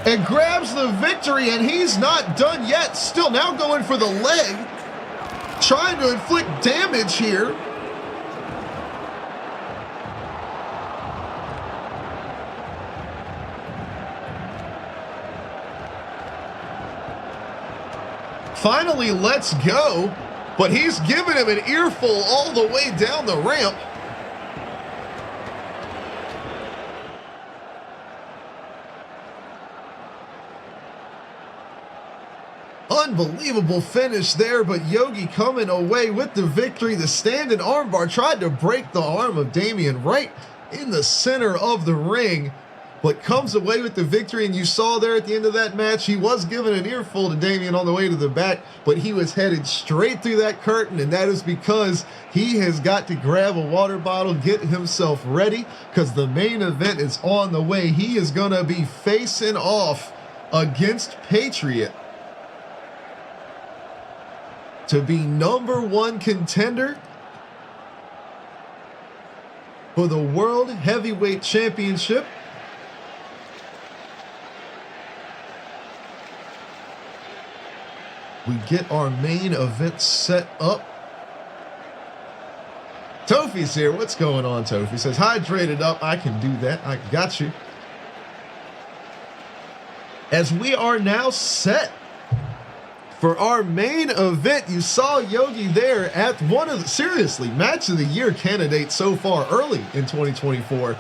And grabs the victory, and he's not done yet. Still now going for the leg. Trying to inflict damage here. Finally lets go, but he's giving him an earful all the way down the ramp. Unbelievable finish there, but Yogi coming away with the victory. The stand-in armbar tried to break the arm of Damien right in the center of the ring. but comes away with the victory. And you saw there at the end of that match, he was given an earful to Damien on the way to the back, but he was headed straight through that curtain, and that is because he has got to grab a water bottle, get himself ready, because the main event is on the way. He is going to be facing off against Patriot to be #1 contender for the World Heavyweight Championship. We get our main event set up. Tofi's here. What's going on, Tofi? Says, hydrated up. I can do that. I got you. As we are now set for our main event, you saw Yogi there at one of the, seriously, match of the year candidates so far early in 2024,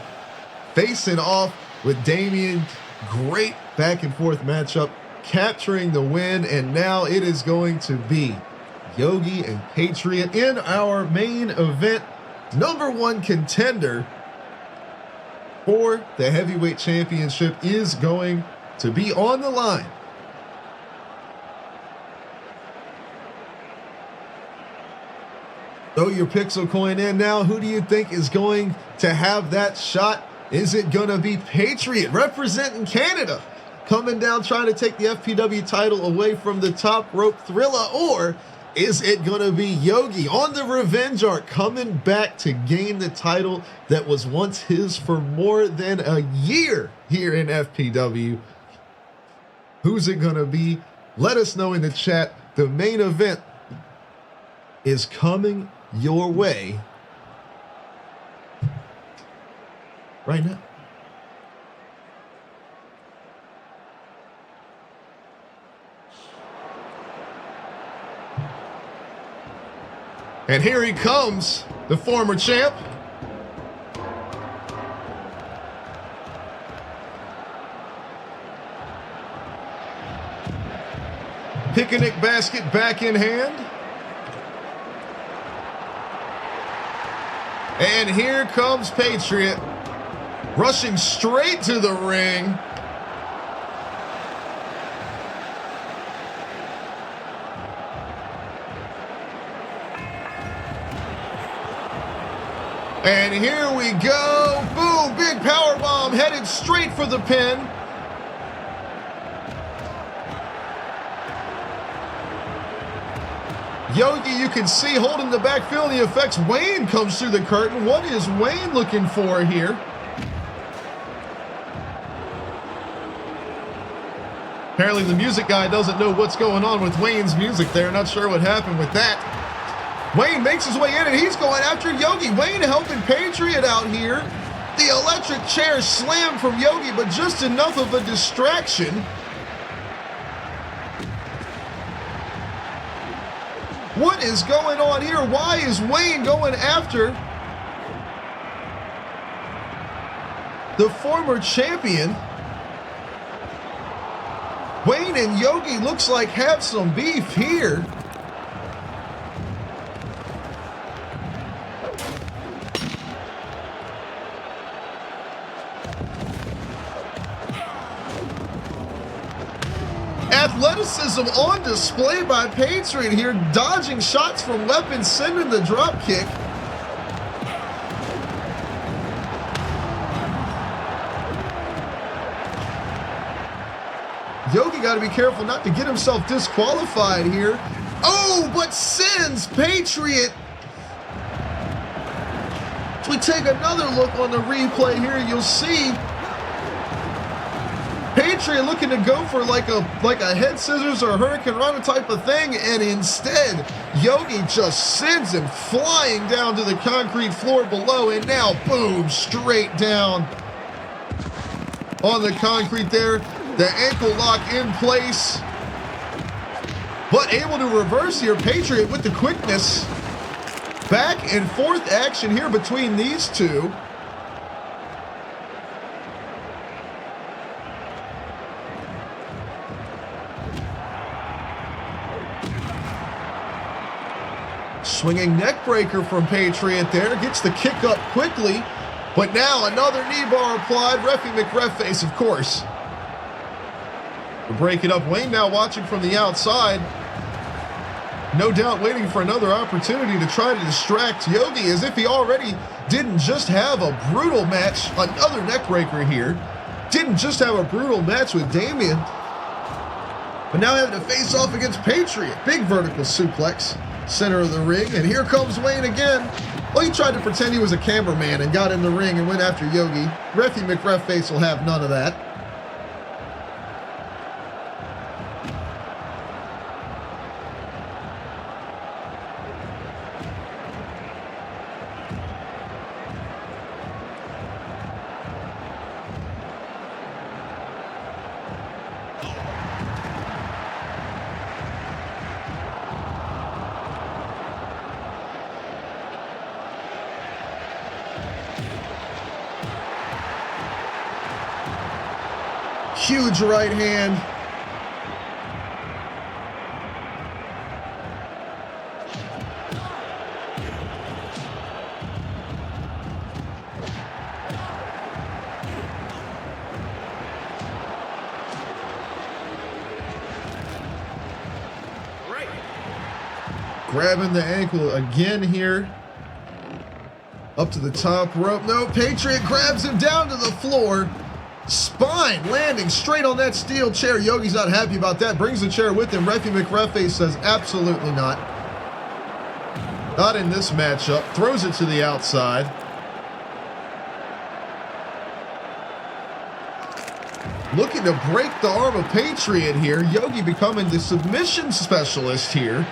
facing off with Damien. Great back and forth matchup, capturing the win, and now it is going to be Yogi and Patriot in our main event. #1 contender for the heavyweight championship is going to be on the line. Throw your pixel coin in now. Who do you think is going to have that shot? Is it going to be Patriot representing Canada, coming down trying to take the FPW title away from the Top Rope Thriller? Or is it going to be Yogi on the revenge arc, coming back to gain the title that was once his for more than a year here in FPW? Who's it going to be? Let us know in the chat. The main event is coming your way right now. And here he comes, the former champ. Picnic basket back in hand. And here comes Patriot, rushing straight to the ring. And here we go. Boom, big power bomb headed straight for the pin. Yogi, you can see holding the back, feeling the effects. Wayne comes through the curtain. What is Wayne looking for here? Apparently the music guy doesn't know what's going on with Wayne's music there. Not sure what happened with that. Wayne makes his way in and he's going after Yogi. Wayne helping Patriot out here. The electric chair slammed from Yogi, but just enough of a distraction. What is going on here? Why is Wayne going after the former champion? Wayne and Yogi looks like have some beef here. Athleticism on display by Patriot here, dodging shots from weapons, sending the drop kick. Yogi got to be careful not to get himself disqualified here. Oh, but sends Patriot. If we take another look on the replay here, you'll see Patriot looking to go for like a head scissors or a hurricane runner type of thing, and instead Yogi just sends him flying down to the concrete floor below, and now boom, straight down on the concrete there. The ankle lock in place, but able to reverse here. Patriot with the quickness. Back and forth action here between these two. Swinging neck breaker from Patriot there. Gets the kick up quickly. But now another knee bar applied. Reffy McReffface, of course. To break it up. Wayne now watching from the outside. No doubt waiting for another opportunity to try to distract Yogi, as if he already didn't just have a brutal match. Another neckbreaker here. Didn't just have a brutal match with Damien, but now having to face off against Patriot. Big vertical suplex, center of the ring, and here comes Wayne again. Well, he tried to pretend he was a cameraman and got in the ring and went after Yogi. Reffy McReffface will have none of that. Huge right hand. Right. Grabbing the ankle again here. Up to the top rope. No, Patriot grabs him down to the floor. Spine landing straight on that steel chair. Yogi's not happy about that. Brings the chair with him. Reffy McReffface says absolutely not. Not in this matchup. Throws it to the outside. Looking to break the arm of Patriot here. Yogi becoming the submission specialist here.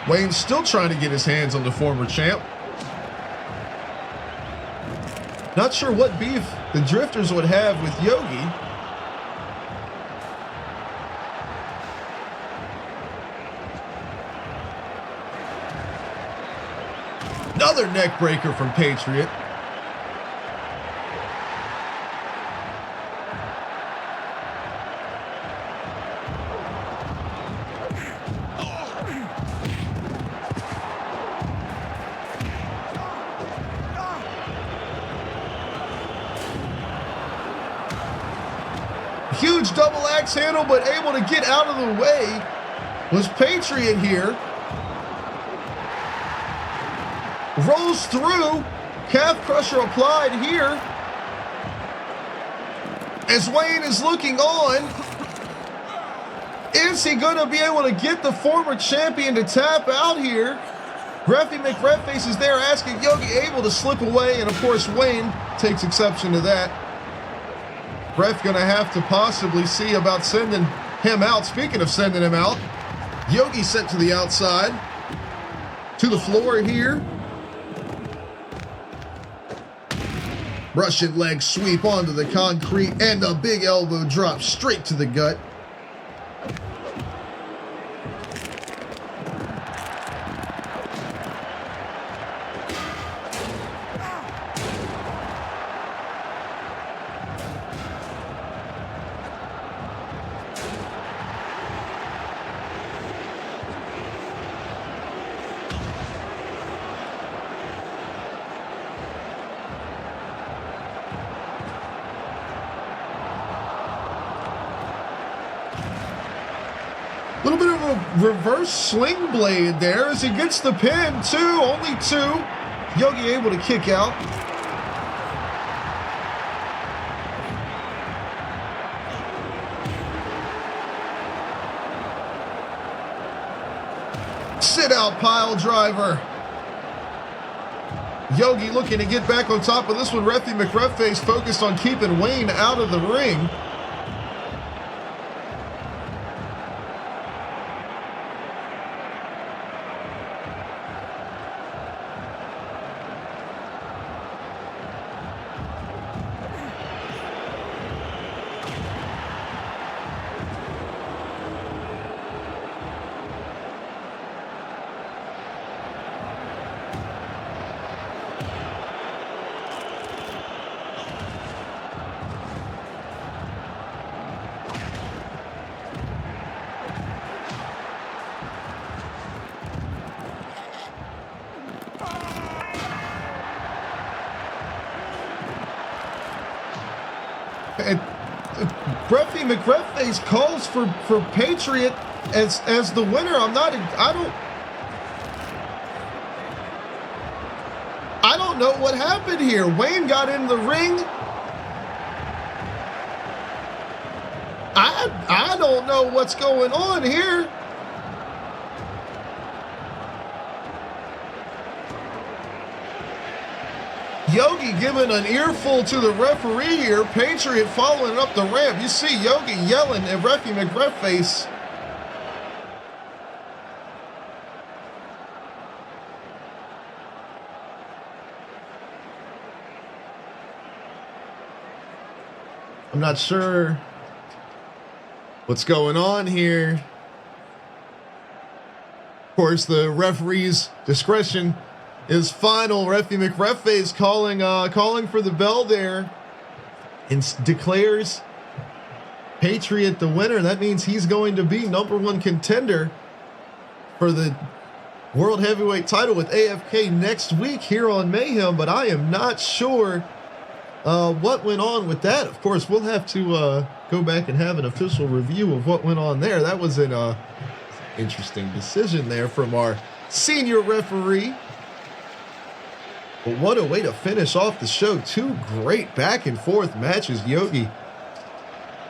Wayne's still trying to get his hands on the former champ. Not sure what beef the Drifters would have with Yogi. Another neck breaker from Patriot. Huge double axe handle, but able to get out of the way was Patriot here. Rolls through. Calf crusher applied here. As Wayne is looking on. Is he going to be able to get the former champion to tap out here? Reffy McReffface is there asking Yogi, able to slip away, and of course Wayne takes exception to that. Ref gonna have to possibly see about sending him out. Speaking of sending him out, Yogi sent to the outside, to the floor here. Russian leg sweep onto the concrete and a big elbow drop straight to the gut. Little bit of a reverse sling blade there as he gets the pin. Only two. Yogi able to kick out. Sit out pile driver. Yogi looking to get back on top of this one. Reffy McReffface focused on keeping Wayne out of the ring. Referee McRefface calls for Patriot as the winner. I don't know what happened here. Wayne got in the ring. I don't know what's going on here. Yogi giving an earful to the referee here. Patriot following up the ramp. You see Yogi yelling at Referee McRefface. I'm not sure what's going on here. Of course, the referee's discretion is final. Referee McRefface calling for the bell there and declares Patriot the winner. That means he's going to be #1 contender for the World Heavyweight title with AFK next week here on Mayhem, but I am not sure what went on with that. Of course, we'll have to go back and have an official review of what went on there. That was an interesting decision there from our senior referee. But what a way to finish off the show. Two great back and forth matches. Yogi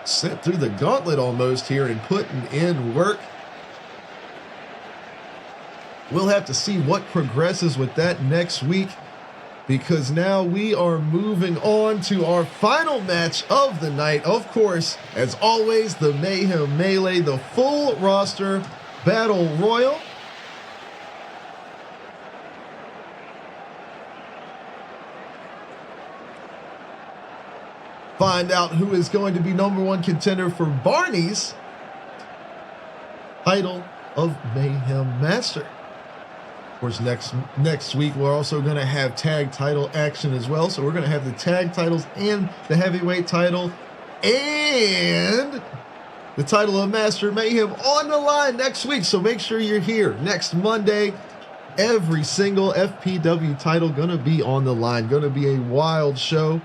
sent through the gauntlet almost here and putting in work. We'll have to see what progresses with that next week, because now we are moving on to our final match of the night. Of course, as always, the Mayhem Melee, the full roster battle royal. Find out who is going to be #1 contender for Barney's title of Mayhem Master. Of course, next week we're also going to have tag title action as well. So we're going to have the tag titles and the heavyweight title and the title of Master Mayhem on the line next week. So make sure you're here next Monday. Every single FPW title going to be on the line. Going to be a wild show,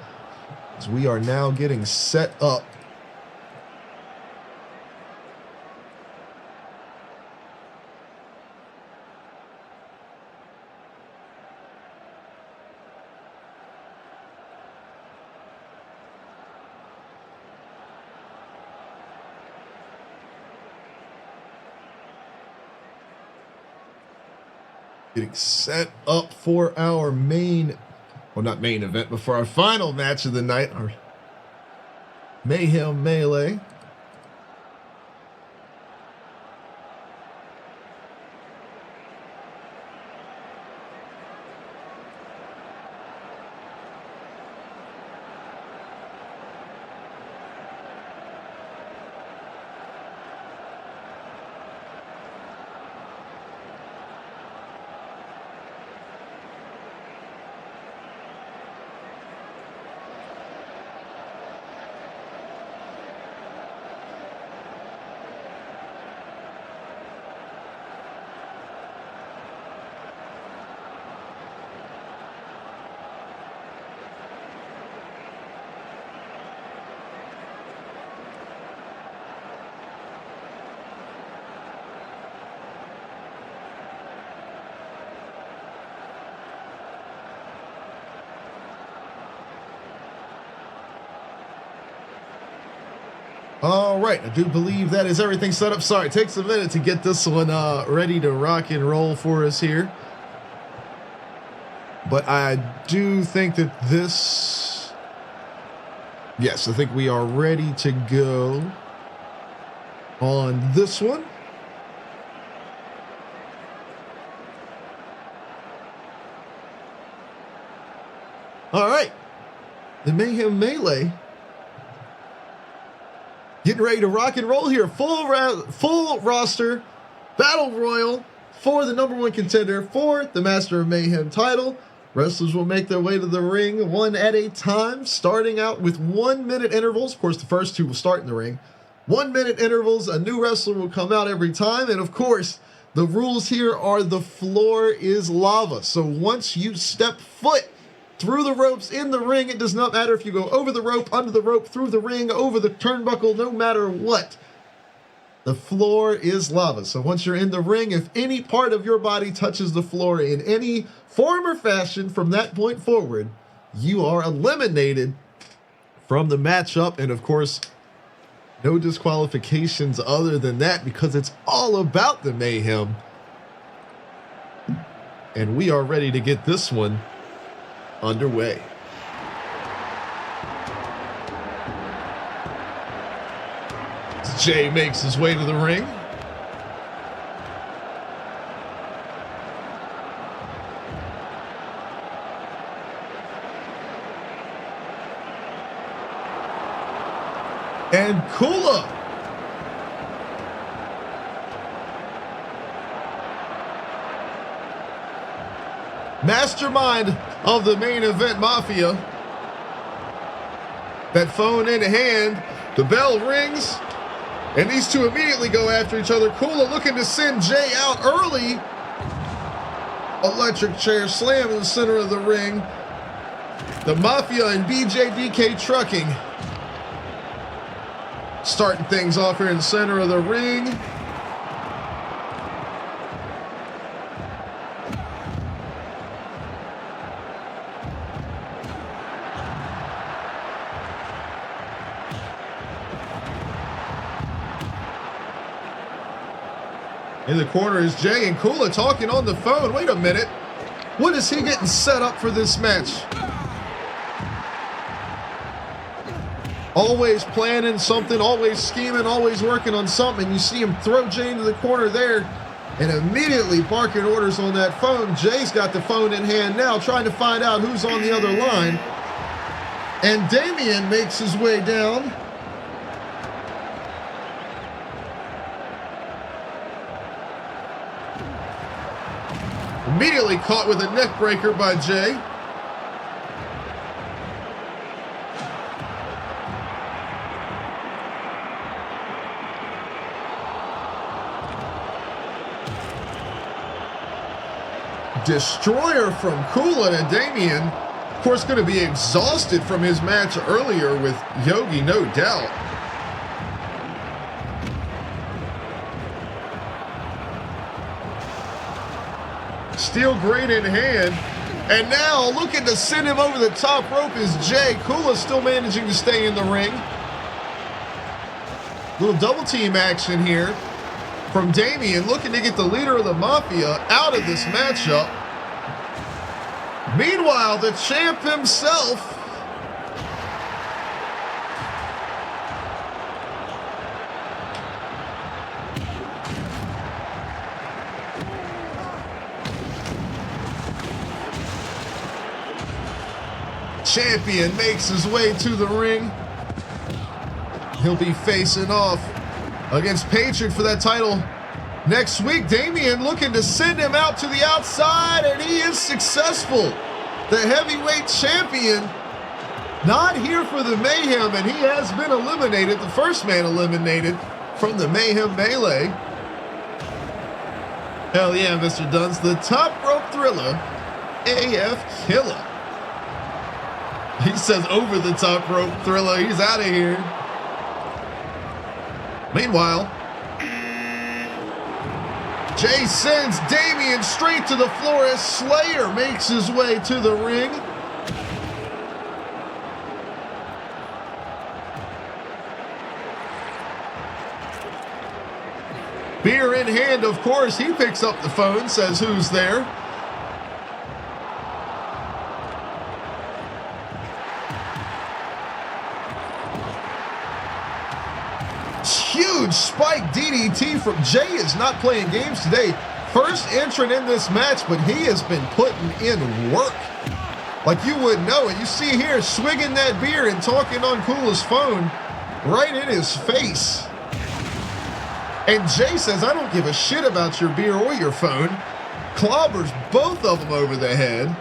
as we are now getting set up. Getting set up for our not main event, but for our final match of the night, our Mayhem Melee. All right, I do believe that is everything set up. Sorry, it takes a minute to get this one ready to rock and roll for us here. But I do think that this... Yes, I think we are ready to go on this one. All right, the Mayhem Melee getting ready to rock and roll here. Full roster battle royal for the #1 contender for the Master of Mayhem title. Wrestlers will make their way to the ring one at a time, starting out with 1 minute intervals. Of course, the first two will start in the ring. 1 minute intervals. A new wrestler will come out every time. And of course, the rules here are the floor is lava. So once you step foot through the ropes, in the ring. It does not matter if you go over the rope, under the rope, through the ring, over the turnbuckle, no matter what. The floor is lava. So once you're in the ring, if any part of your body touches the floor in any form or fashion from that point forward, you are eliminated from the matchup. And of course, no disqualifications other than that, because it's all about the mayhem. And we are ready to get this one underway. Jay makes his way to the ring. And Kula. Mastermind of the main event mafia. That phone in hand. The bell rings. And these two immediately go after each other. Kula looking to send Jay out early. Electric chair slam in the center of the ring. The Mafia and BJDK Trucking starting things off here in the center of the ring. In the corner is Jay and Kula talking on the phone. Wait a minute. What is he getting set up for this match? Always planning something, always scheming, always working on something. You see him throw Jay into the corner there and immediately barking orders on that phone. Jay's got the phone in hand now, trying to find out who's on the other line. And Damien makes his way down. Immediately caught with a neck breaker by Jay. Destroyer from Kula to Damien. Of course, going to be exhausted from his match earlier with Yogi, no doubt. Steel grate in hand, and now looking to send him over the top rope is Jay. Kula still managing to stay in the ring. Little double team action here from Damien, looking to get the leader of the Mafia out of this matchup. Meanwhile, the champ himself champion makes his way to the ring. He'll be facing off against Patriot for that title next week. Damien looking to send him out to the outside, and he is successful. The heavyweight champion not here for the Mayhem, and he has been eliminated, the first man eliminated from the Mayhem Melee. Hell yeah, Mr. Duns, the top rope thriller, AF Killer. He says over the top rope thriller. He's out of here. Meanwhile, Jay sends Damien straight to the floor as Slayer makes his way to the ring. Beer in hand, of course. He picks up the phone, says who's there. Huge spike DDT from Jay. Is not playing games today. First entrant in this match, but he has been putting in work like you wouldn't know it. You see here, swigging that beer and talking on Kula's phone right in his face. And Jay says, I don't give a shit about your beer or your phone. Clobbers both of them over the head.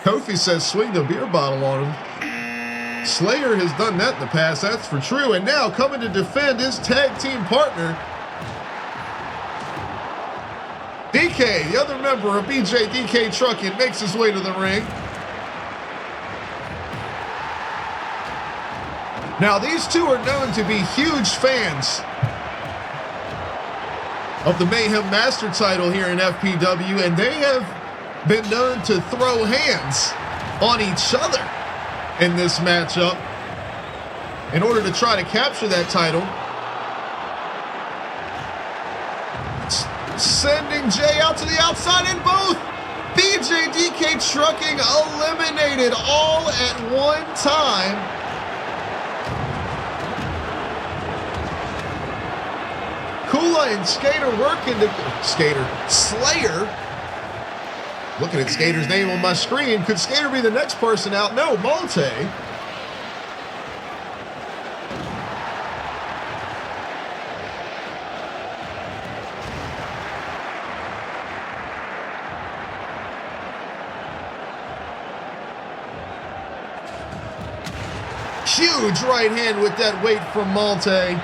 Kofi says, swing the beer bottle on him. Slayer has done that in the past, that's for true. And now coming to defend his tag team partner, DK, the other member of BJDK Trucking, makes his way to the ring. Now, these two are known to be huge fans of the Mayhem Master title here in FPW, and they have been known to throw hands on each other in this matchup in order to try to capture that title. Sending Jay out to the outside, and both BJDK Trucking eliminated all at one time. Kula and Skater working to Slayer. Looking at Skater's name on my screen. Could Skater be the next person out? No, Malte. Huge right hand with that weight from Malte.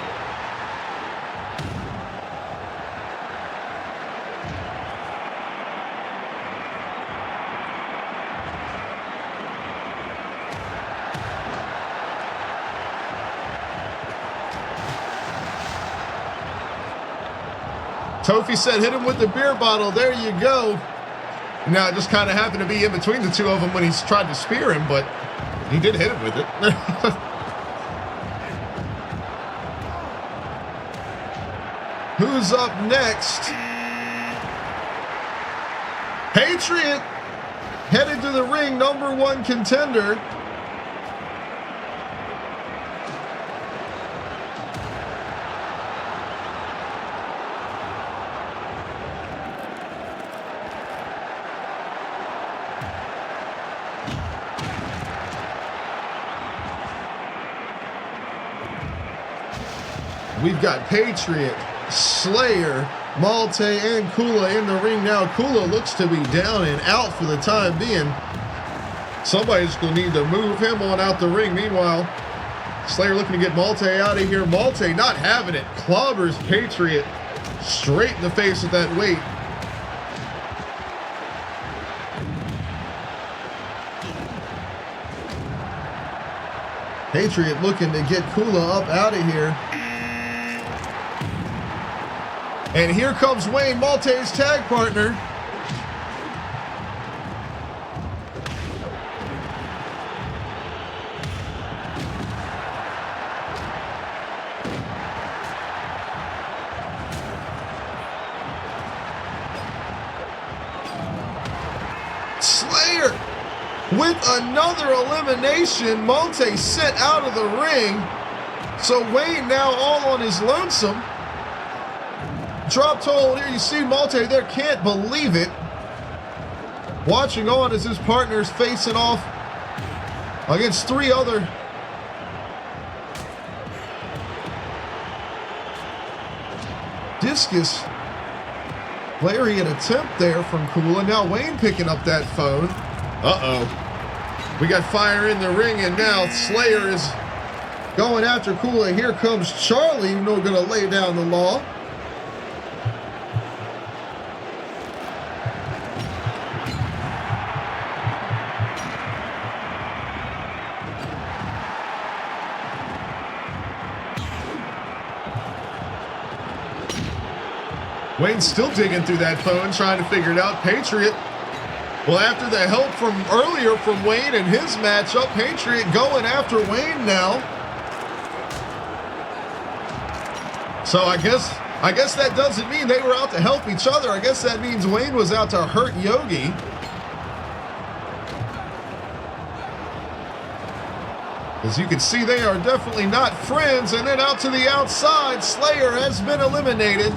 Tofi said, hit him with the beer bottle. There you go. Now, it just kind of happened to be in between the two of them when he's tried to spear him, but he did hit him with it. Who's up next? Patriot headed to the ring, #1 contender. We've got Patriot, Slayer, Malte, and Kula in the ring now. Kula looks to be down and out for the time being. Somebody's going to need to move him on out the ring. Meanwhile, Slayer looking to get Malte out of here. Malte not having it. Clobbers Patriot straight in the face with that weight. Patriot looking to get Kula up out of here. And here comes Wayne, Malte's tag partner. Slayer with another elimination. Malte sent out of the ring. So Wayne now all on his lonesome. Drop toe here, you see Malte there, can't believe it. Watching on as his partner's facing off against three other discus lariat attempt there from Kula. Now Wayne picking up that phone. Uh-oh. We got fire in the ring, and now Slayer is going after Kula. Here comes Charlie, who's not gonna lay down the law. Wayne's still digging through that phone, trying to figure it out. Patriot, well, after the help from earlier from Wayne and his matchup, Patriot going after Wayne now. So I guess that doesn't mean they were out to help each other. I guess that means Wayne was out to hurt Yogi. As you can see, they are definitely not friends. And then out to the outside, Slayer has been eliminated.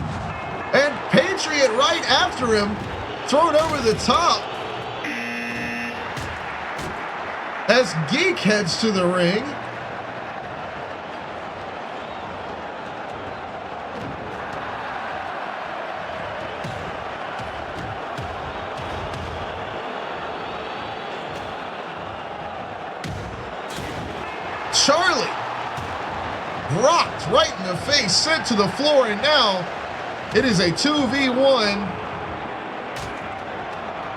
And Patriot right after him, thrown over the top. As Geek heads to the ring. Charlie rocked right in the face, sent to the floor, and now it is a 2v1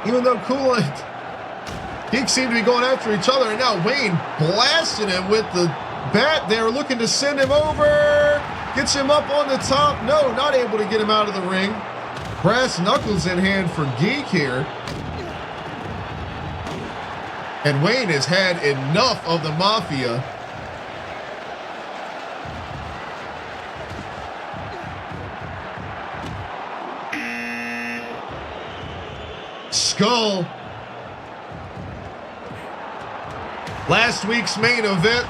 even though Kula and Geek seem to be going after each other. And now Wayne blasting him with the bat there, looking to send him over. Gets him up on the top. No, not able to get him out of the ring. Brass knuckles in hand for Geek here. And Wayne has had enough of the Mafia. Skull. Last week's main event.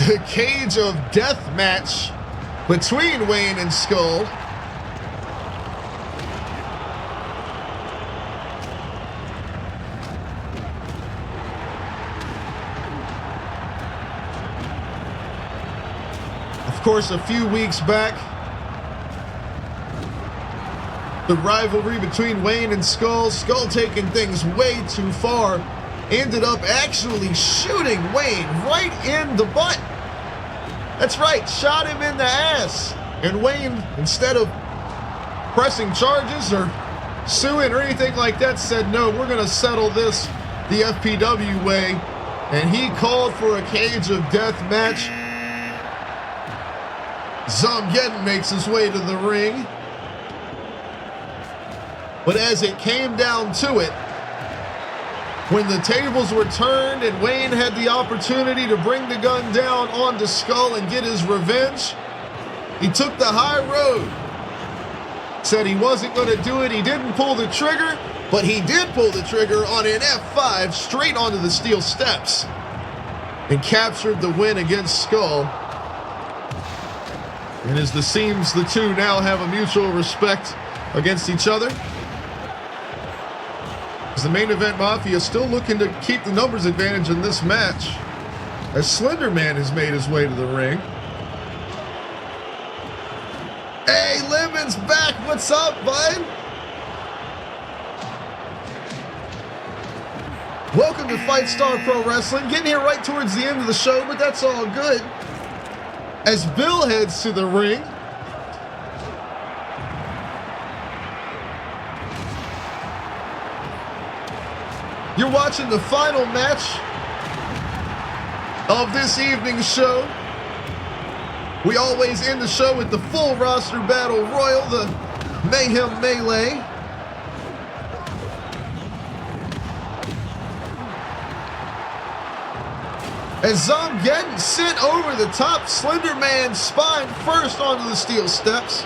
The cage of death match between Wayne and Skull. Of course, a few weeks back, the rivalry between Wayne and Skull. Skull taking things way too far. Ended up actually shooting Wayne right in the butt. That's right, shot him in the ass. And Wayne, instead of pressing charges or suing or anything like that, said, no, we're going to settle this the FPW way. And he called for a cage of death match. Zomgeddon makes his way to the ring. But as it came down to it, when the tables were turned and Wayne had the opportunity to bring the gun down onto Skull and get his revenge, he took the high road. Said he wasn't going to do it. He didn't pull the trigger, but he did pull the trigger on an F5 straight onto the steel steps and captured the win against Skull. And as it seems the two now have a mutual respect against each other, as the main event Mafia is still looking to keep the numbers advantage in this match, as Slender Man has made his way to the ring. Hey, Lemon's back. What's up, bud? Welcome to FIGHTSTAR Pro Wrestling. Getting here right towards the end of the show, but that's all good. As Bill heads to the ring, you're watching the final match of this evening's show. We always end the show with the full roster battle royal, the Mayhem Melee. As Zomgeddon sent over the top, Slender Man's spine first onto the steel steps.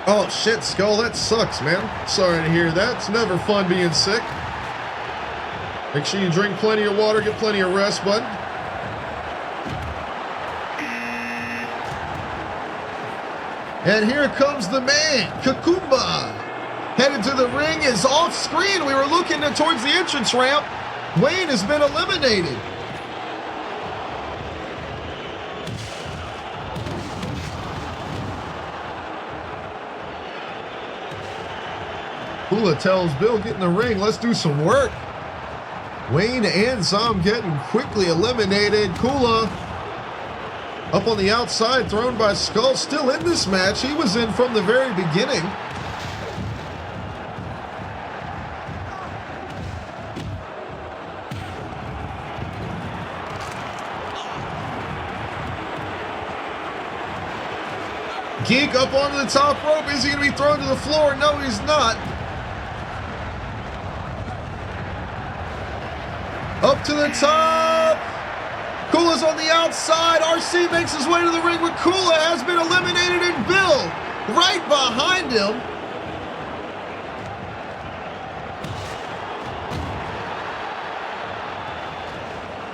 Oh shit, Skull, that sucks, man. Sorry to hear that. It's never fun being sick. Make sure you drink plenty of water, get plenty of rest, bud. And here comes the man, Kakumba. Headed to the ring is off screen. We were looking towards the entrance ramp. Wayne has been eliminated. Kula tells Bill, get in the ring, let's do some work. Wayne and Zomgeddon quickly eliminated. Kula up on the outside, thrown by Skull, still in this match. He was in from the very beginning. Geek up onto the top rope. Is he going to be thrown to the floor? No, he's not. Up to the top. Kula's on the outside. RC makes his way to the ring, but Kula has been eliminated, and Bill right behind him.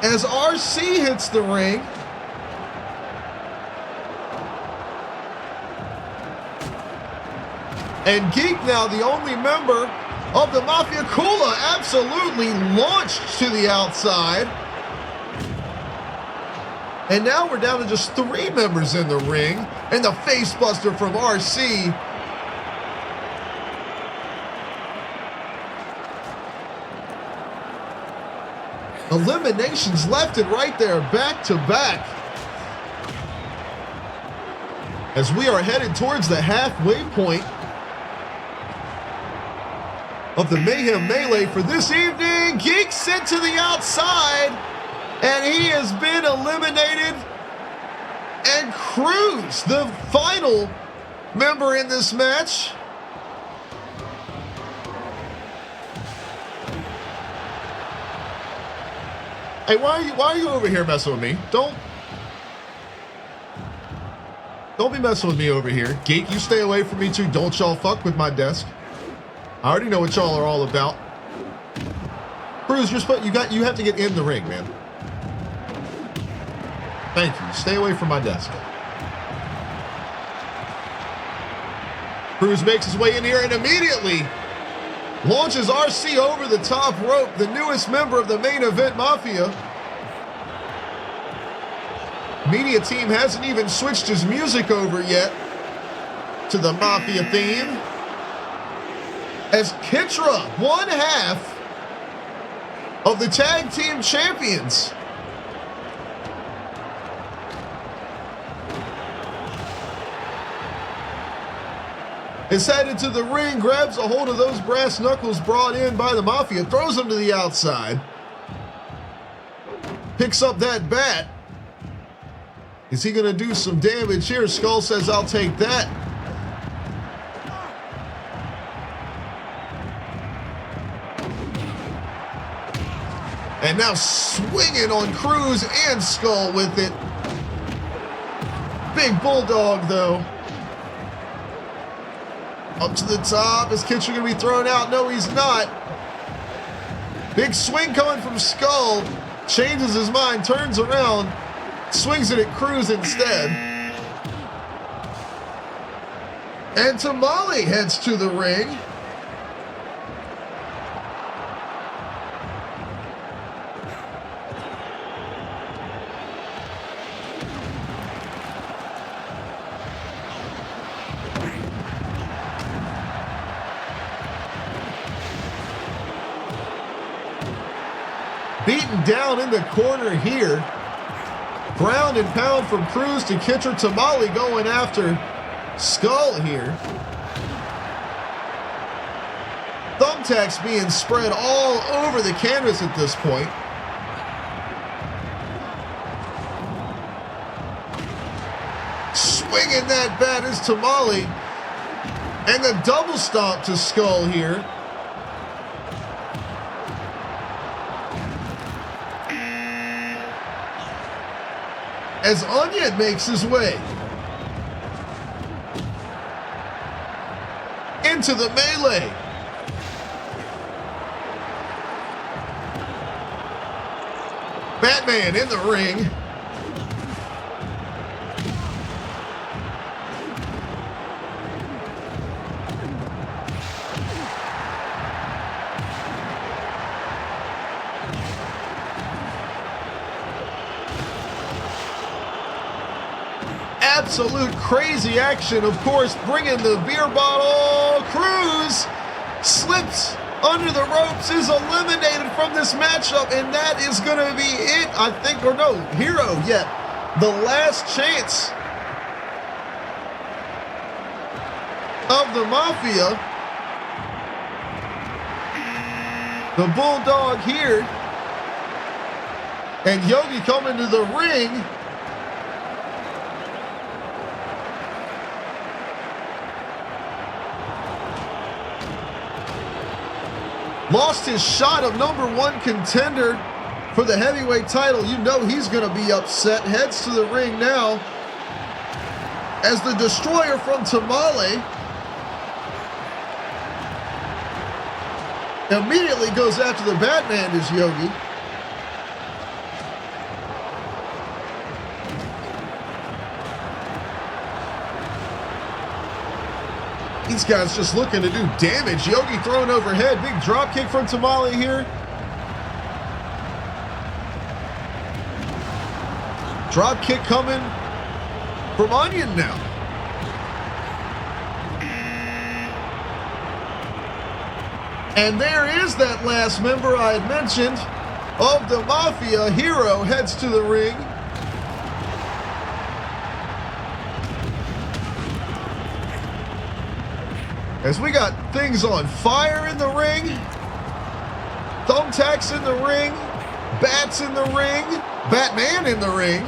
As RC hits the ring. And Geek, now the only member of the Mafia. Kula absolutely launched to the outside. And now we're down to just 3 members in the ring. And the face buster from RC. Eliminations left and right there, back to back. As we are headed towards the halfway point of the Mayhem Melee for this evening. Geek sent to the outside, and he has been eliminated. And Cruz, the final member in this match. Hey, why are you over here messing with me? Don't be messing with me over here. Geek, you stay away from me too. Don't y'all fuck with my desk. I already know what y'all are all about. Cruz, you have to get in the ring, man. Thank you. Stay away from my desk. Cruz makes his way in here and immediately launches RC over the top rope, the newest member of the Main Event Mafia. Media team hasn't even switched his music over yet to the Mafia theme. As Kitra, one half of the tag team champions, is headed to the ring, grabs a hold of those brass knuckles brought in by the Mafia, throws them to the outside, picks up that bat. Is he going to do some damage here? Skull says, I'll take that. And now swinging on Cruz and Skull with it. Big Bulldog, though. Up to the top. Is Kitchen going to be thrown out? No, he's not. Big swing coming from Skull. Changes his mind, turns around, swings it at Cruz instead. And Tamale heads to the ring. Beaten down in the corner here. Ground and pound from Cruz to Kitcher. Tamale going after Skull here. Thumbtacks being spread all over the canvas at this point. Swinging that bat is Tamale. And the double stomp to Skull here. As Onion makes his way into the melee. Batman in the ring. Absolute crazy action, of course, bringing the beer bottle. Cruz slips under the ropes, is eliminated from this matchup, and that is going to be it, I think, or no, Hero yet. The last chance of the Mafia. The Bulldog here. And Yogi coming to the ring. Lost his shot of #1 contender for the heavyweight title. You know he's going to be upset. Heads to the ring now as the Destroyer from Tamale immediately goes after the Batman is Yogi. These guys just looking to do damage. Yogi thrown overhead. Big drop kick from Tamale here. Drop kick coming from Onion now. And there is that last member I had mentioned of the Mafia, Hero, heads to the ring. As we got things on fire in the ring, thumbtacks in the ring, bats in the ring, Batman in the ring.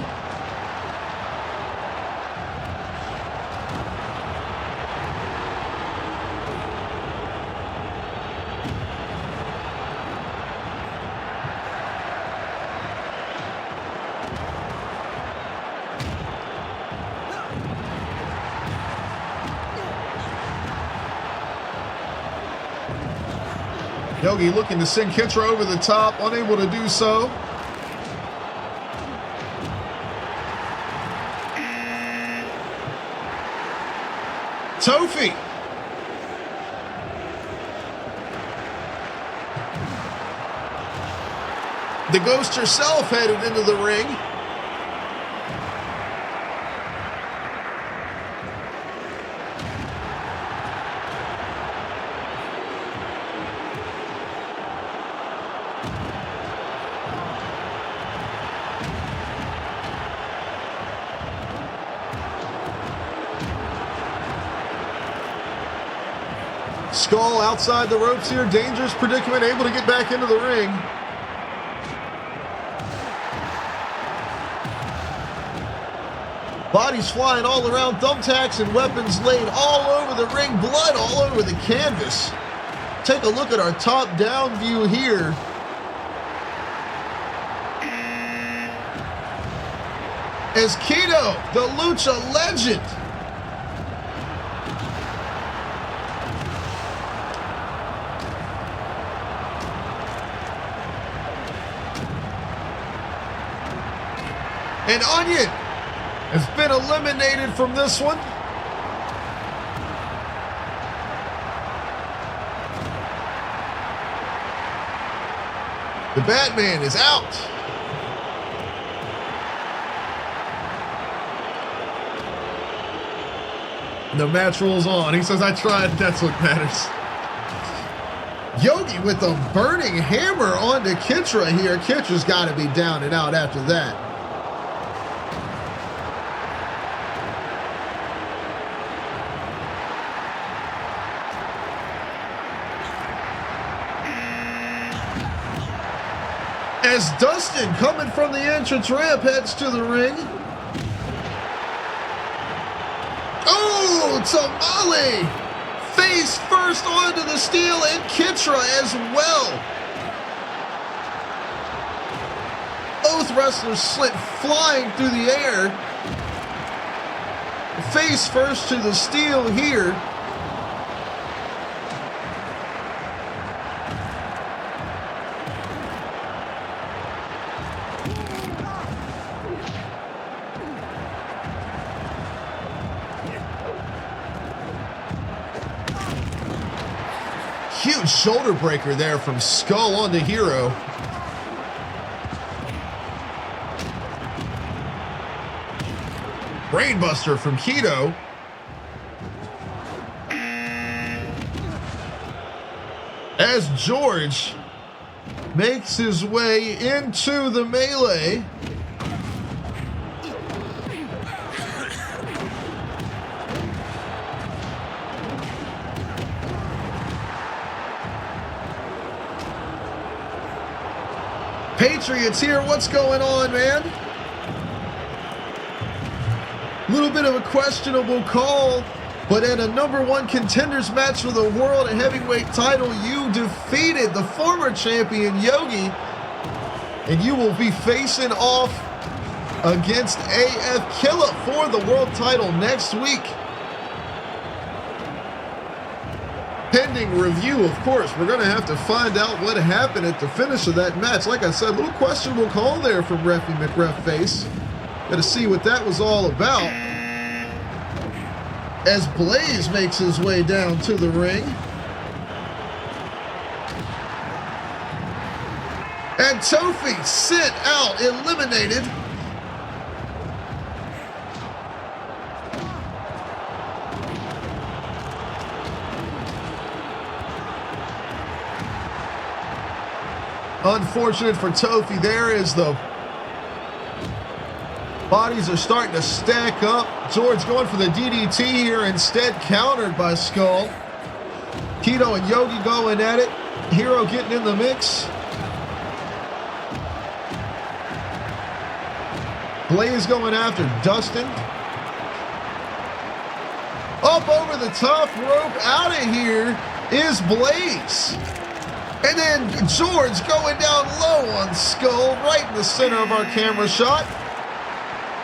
Yogi looking to send Kitra over the top, unable to do so. Tofi. The Ghost herself headed into the ring. Skull outside the ropes here. Dangerous predicament, able to get back into the ring. Bodies flying all around, thumbtacks and weapons laid all over the ring, blood all over the canvas. Take a look at our top-down view here. As Keto, the Lucha legend, and Onion has been eliminated from this one. The Batman is out. The match rolls on. He says, I tried, that's what matters. Yogi with a burning hammer onto Kitra here. Kitra's got to be down and out after that. As Dustin, coming from the entrance ramp, heads to the ring. Oh, Tamale! Face first onto the steel, and Kitra as well. Both wrestlers slit flying through the air. Face first to the steel here. Huge shoulder breaker there from Skull onto Hero. Brainbuster from Keto. As George makes his way into the melee. Patriots here, what's going on, man? A little bit of a questionable call, but at a #1 contenders match for the World Heavyweight title, you defeated the former champion Yogi, and you will be facing off against AF Killa for the world title next week. Pending review, of course. We're going to have to find out what happened at the finish of that match. Like I said, a little questionable call there from Referee McRefface. Got to see what that was all about. As Blaze makes his way down to the ring. And Tofi sent out, eliminated. Unfortunate for Tofi there as the bodies are starting to stack up. George going for the DDT here, instead countered by Skull. Keto and Yogi going at it. Hero getting in the mix. Blaze going after Dustin. Up over the top rope, out of here is Blaze. And then George going down low on Skull, right in the center of our camera shot,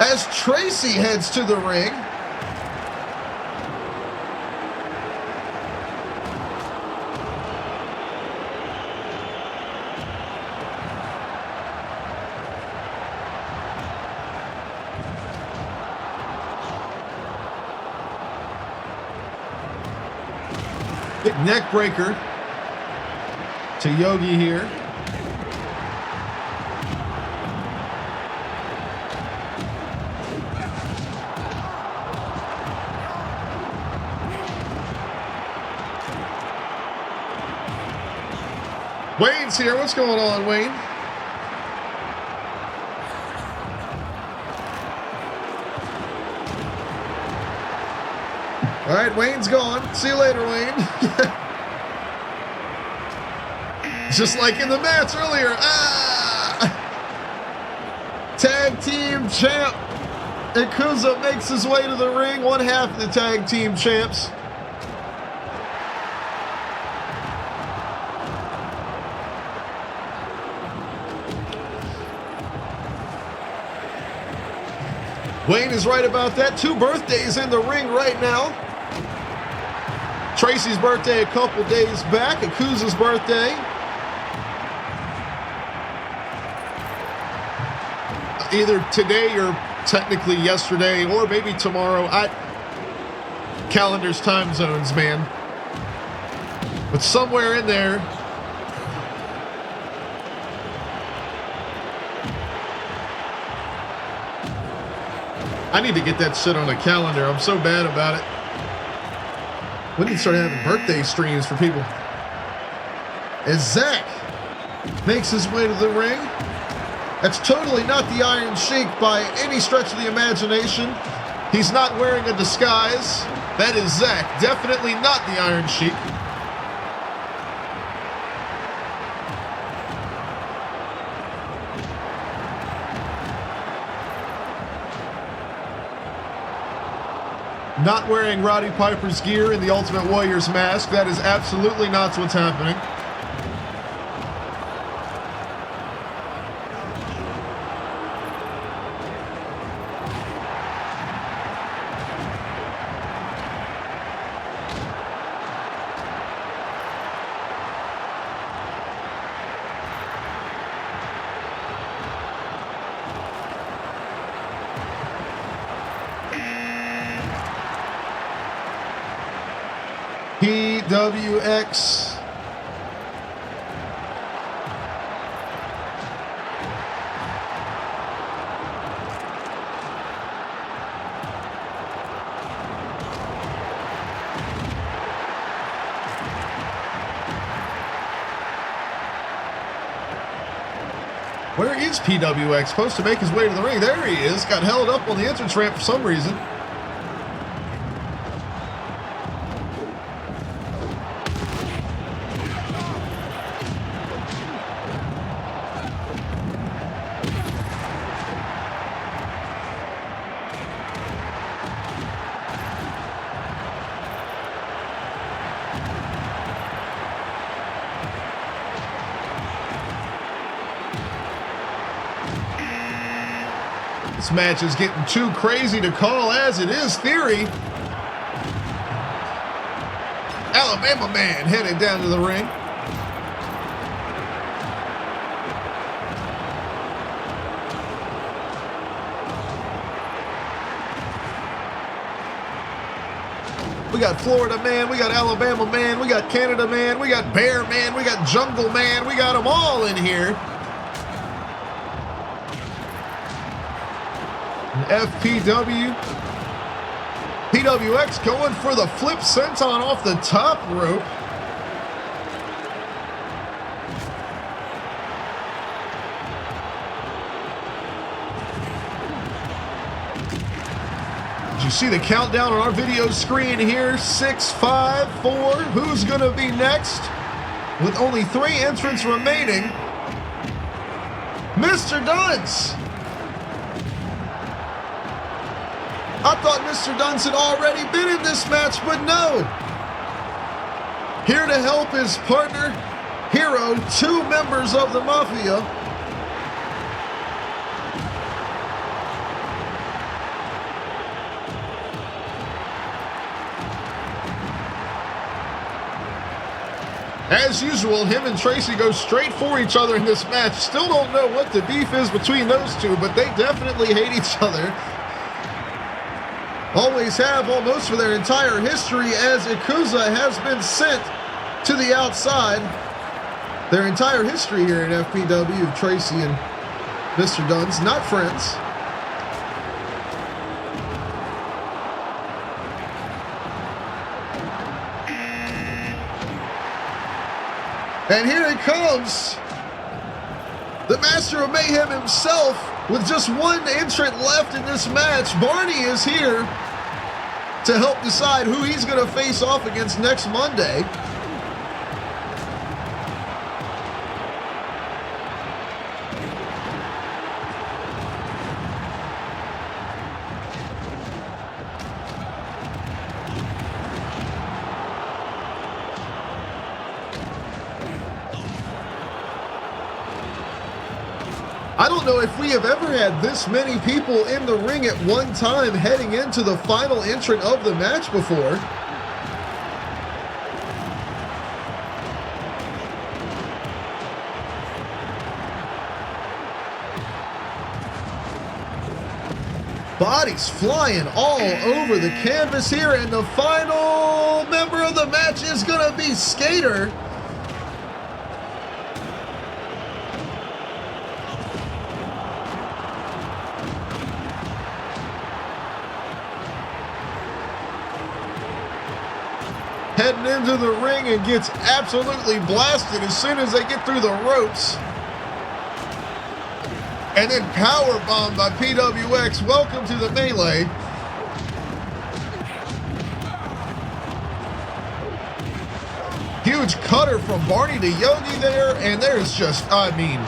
as Tracy heads to the ring. Big neck breaker to Yogi here. Wayne's here. What's going on, Wayne? All right, Wayne's gone. See you later, Wayne. Just like in the match earlier. Tag team champ Yakuza makes his way to the ring. One half of the tag team champs. Wayne is right about that. 2 birthdays in the ring right now. Tracy's birthday a couple days back. Yakuza's birthday. Either today or technically yesterday, or maybe tomorrow. Calendars, time zones, man. But somewhere in there. I need to get that shit on a calendar. I'm so bad about it. We need to start having birthday streams for people. As Zach makes his way to the ring. That's totally not the Iron Sheik by any stretch of the imagination. He's not wearing a disguise. That is Zach. Definitely not the Iron Sheik. Not wearing Roddy Piper's gear in the Ultimate Warrior's mask. That is absolutely not what's happening. PWX. Where is PWX? Supposed to make his way to the ring. There he is. Got held up on the entrance ramp for some reason. This match is getting too crazy to call as it is. Theory. Alabama man headed down to the ring. We got Florida man, we got Alabama man, we got Canada man, we got Bear man, we got Jungle man, we got them all in here. FPW. PWX going for the flip senton off the top rope. You see the countdown on our video screen here, 6, 5, 4. Who's going to be next? With only 3 entrants remaining, Mr. Dunce. I thought Mr. Dunce had already been in this match, but no. Here to help his partner, Hero, 2 members of the Mafia. As usual, him and Tracy go straight for each other in this match. Still don't know what the beef is between those two, but they definitely hate each other. Always have, almost for their entire history, as Ikuza has been sent to the outside. Their entire history here in FPW, Tracy and Mr. Dunce, not friends. And here it comes, the Master of Mayhem himself, with just 1 entrant left in this match. Barney is here to help decide who he's going to face off against next Monday. I don't know if we have ever had this many people in the ring at one time heading into the final entrant of the match before. Bodies flying all over the canvas here, and the final member of the match is going to be Skater. Heading into the ring and gets absolutely blasted as soon as they get through the ropes. And then powerbombed by PWX. Welcome to the melee. Huge cutter from Barney to Yogi there, and there's just, I mean,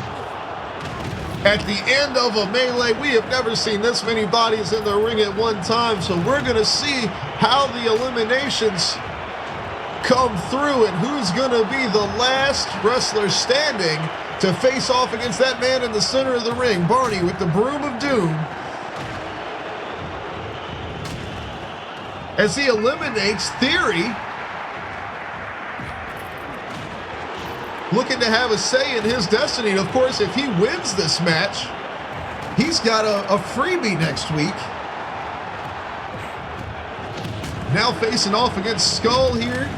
at the end of a melee, we have never seen this many bodies in the ring at one time, so we're going to see how the eliminations come through and who's going to be the last wrestler standing to face off against that man in the center of the ring, Barney with the Broom of Doom. As he eliminates Theory, looking to have a say in his destiny. And of course, if he wins this match, he's got a freebie next week. Now facing off against Skull here.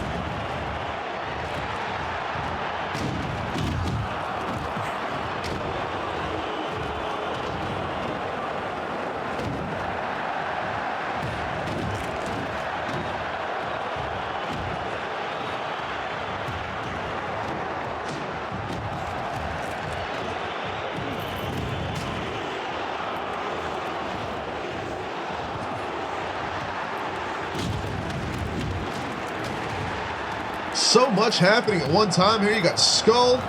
So much happening at one time here. You got Skull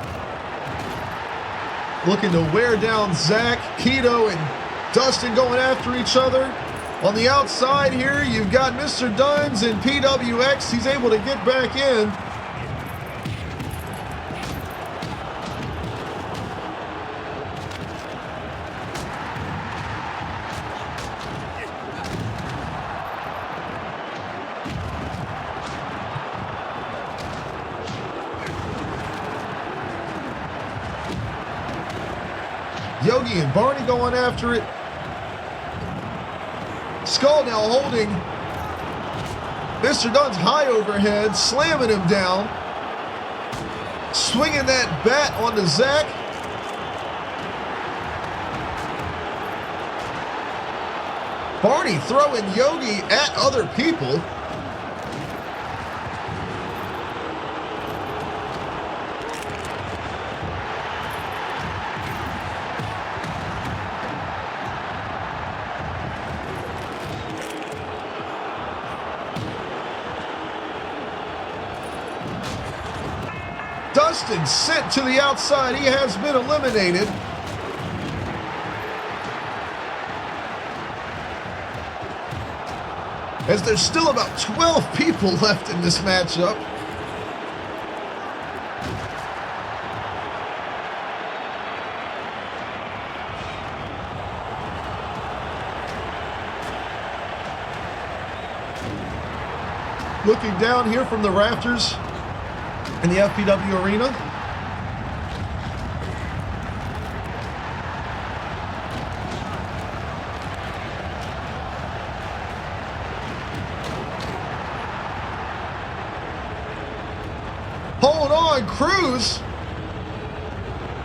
looking to wear down Zach, Keto, and Dustin going after each other. On the outside here, you've got Mr. Duns and PWX. He's able to get back in. Yogi and Barney going after it. Skull now holding Mr. Dunn's high overhead, slamming him down. Swinging that bat onto Zach. Barney throwing Yogi at other people. Dustin sent to the outside. He has been eliminated. As there's still about 12 people left in this matchup. Looking down here from the rafters in the FPW arena. Hold on, Cruz.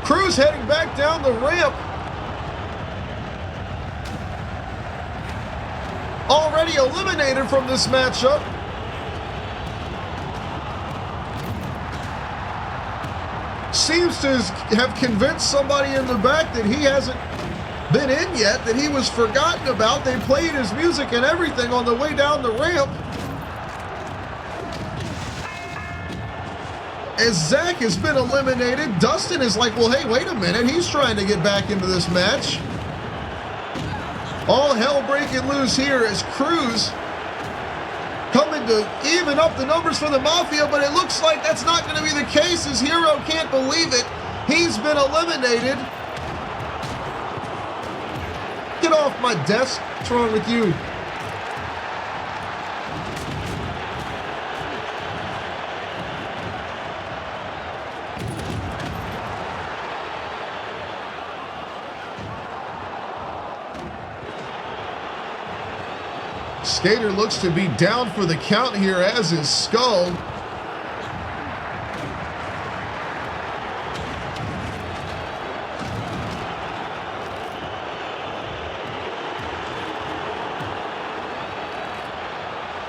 Cruz heading back down the ramp. Already eliminated from this matchup. Seems to have convinced somebody in the back that he hasn't been in yet, that he was forgotten about. They played his music and everything on the way down the ramp. As Zach has been eliminated, Dustin is like, well, hey, wait a minute. He's trying to get back into this match. All hell breaking loose here as Cruz coming to even up the numbers for the Mafia, but it looks like that's not going to be the case. His hero can't believe it. He's been eliminated. Get off my desk. What's wrong with you? Skater looks to be down for the count here, as is Skull.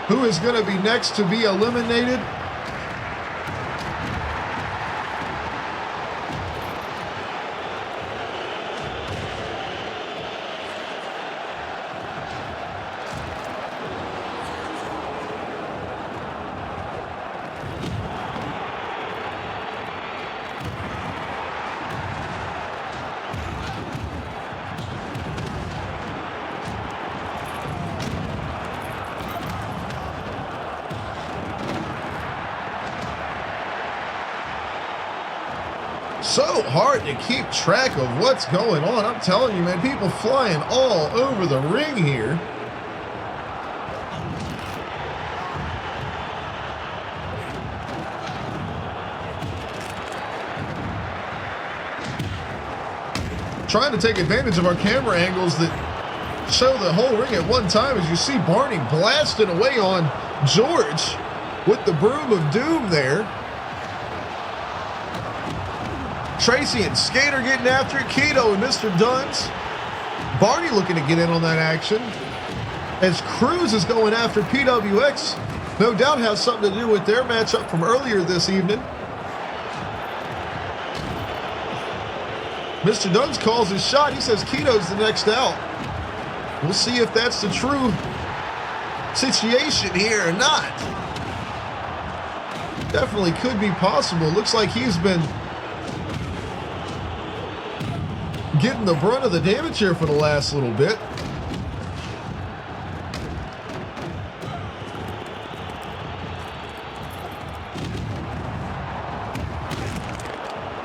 Who is going to be next to be eliminated? So hard to keep track of what's going on. I'm telling you, man, people flying all over the ring here. Trying to take advantage of our camera angles that show the whole ring at one time, as you see Barney blasting away on George with the broom of doom there. Tracy and Skater getting after it. Keto and Mr. Duns. Barney looking to get in on that action. As Cruz is going after PWX. No doubt has something to do with their matchup from earlier this evening. Mr. Duns calls his shot. He says Keto's the next out. We'll see if that's the true situation here or not. Definitely could be possible. Looks like he's been getting the brunt of the damage here for the last little bit.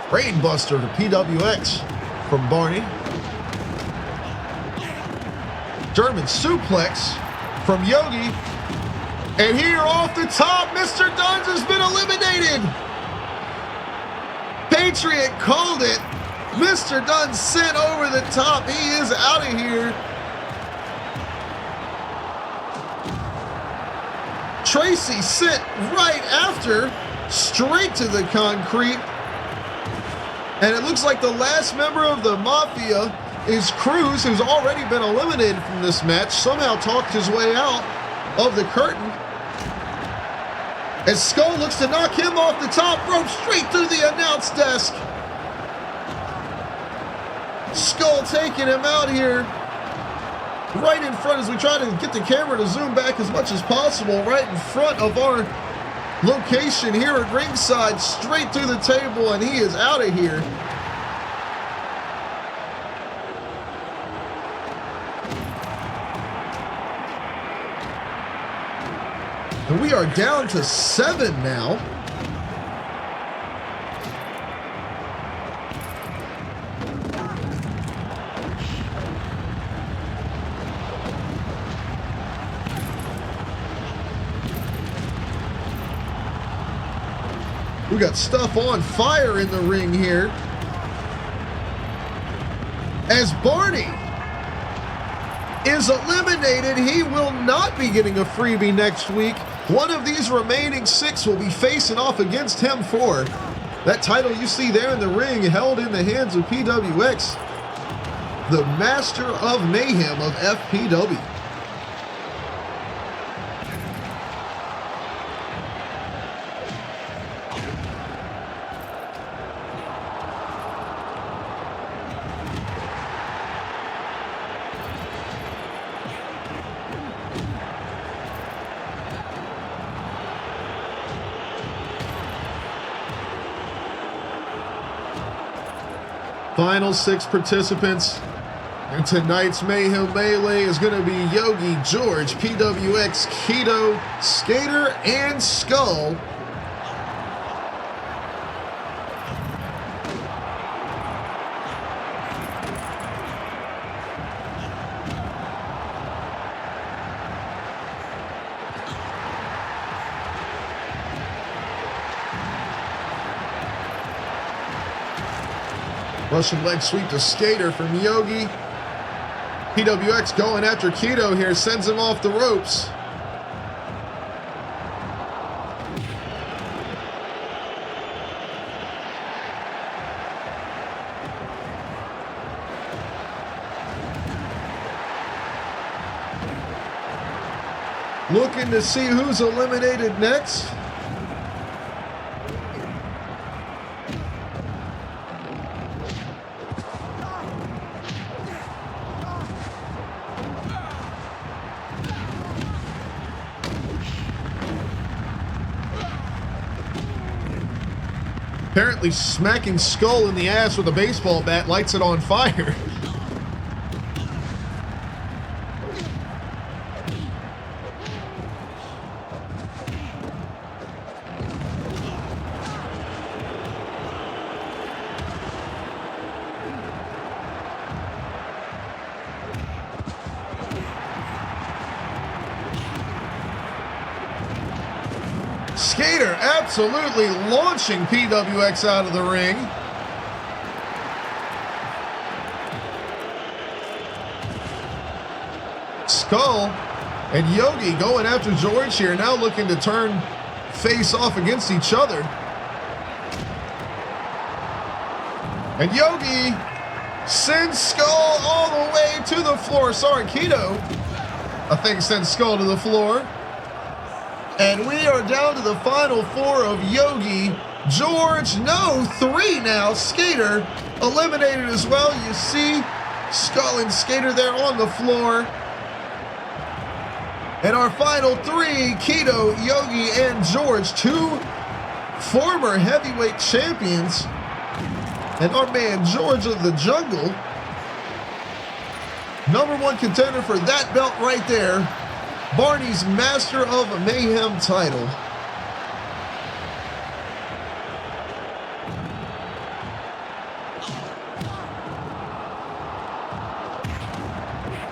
Brainbuster to PWX from Barney. German suplex from Yogi. And here off the top, Mr. Duns has been eliminated. Patriot called it. Mr. Dunn sent over the top. He is out of here. Tracy sent right after, straight to the concrete. And it looks like the last member of the Mafia is Cruz, who's already been eliminated from this match. Somehow talked his way out of the curtain. As Skull looks to knock him off the top rope, straight through the announce desk. Skull taking him out here right in front as we try to get the camera to zoom back as much as possible, right in front of our location here at ringside, straight through the table, and he is out of here. And we are down to 7 now. We got stuff on fire in the ring here. As Barney is eliminated, he will not be getting a freebie next week. One of these remaining 6 will be facing off against him for that title you see there in the ring, held in the hands of PWX, the Master of Mayhem of FPW. Final 6 participants in tonight's Mayhem Melee is going to be Yogi, George, PWX, Keto, Skater, and Skull. Russian leg sweep to Skater from Yogi. PWX going after Keto here, sends him off the ropes. Looking to see who's eliminated next. Apparently smacking Skull in the ass with a baseball bat lights it on fire. Skater absolutely launching PWX out of the ring. Skull and Yogi going after George here, now looking to turn face off against each other. And Yogi sends Skull all the way to the floor. Sorry, Keto, I think, sends Skull to the floor. And we are down to the final 4 of Yogi, George, no, 3 now. Skater eliminated as well. You see Skull and Skater there on the floor. And our final 3, Keto, Yogi, and George, 2 former heavyweight champions. And our man George of the Jungle, #1 contender for that belt right there. Barney's Master of Mayhem title.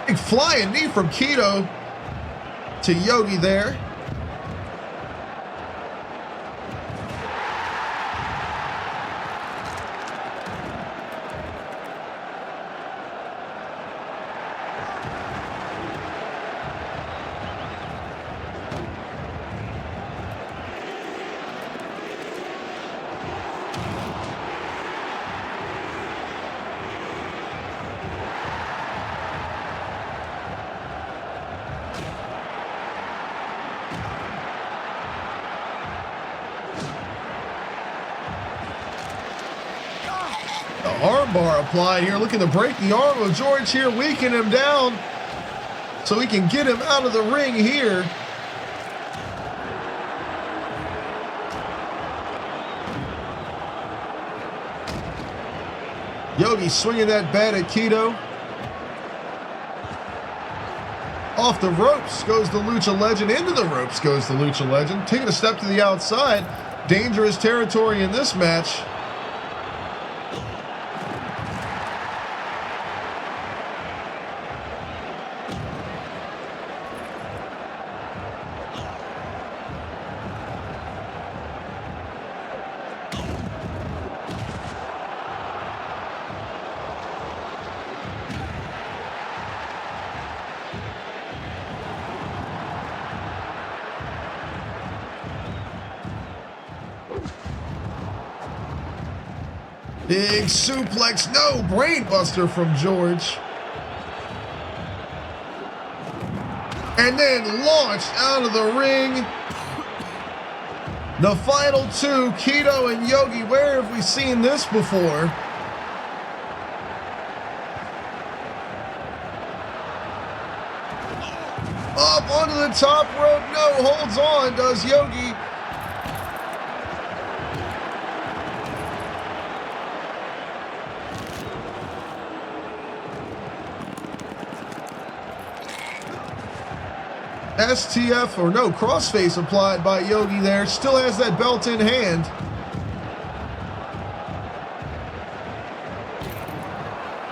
Big flying knee from Keto to Yogi there. Armbar applied here, looking to break the arm of George here, weaken him down so he can get him out of the ring here. Yogi swinging that bat at Keto. Off the ropes goes the Lucha Legend. Into the ropes goes the Lucha Legend. Taking a step to the outside. Dangerous territory in this match. Big suplex, no, brainbuster from George. And then launched out of the ring. The final two, Keto and Yogi. Where have we seen this before? Up onto the top rope, no, holds on, does Yogi. STF, or no, crossface applied by Yogi there. Still has that belt in hand.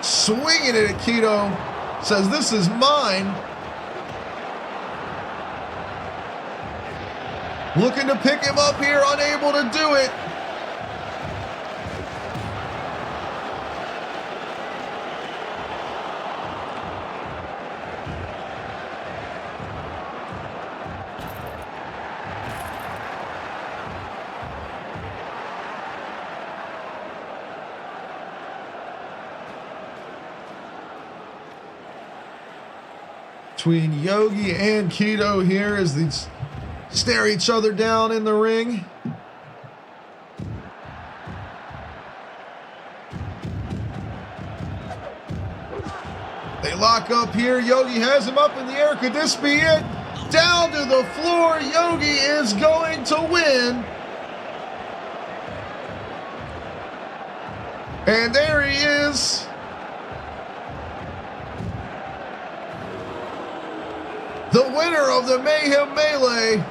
Swinging it at Keto. Says, this is mine. Looking to pick him up here, unable to do it. Between Yogi and Keto here as they stare each other down in the ring. They lock up here. Yogi has him up in the air. Could this be it? Down to the floor. Yogi is going to win. And there he is. The winner of the Mayhem Melee.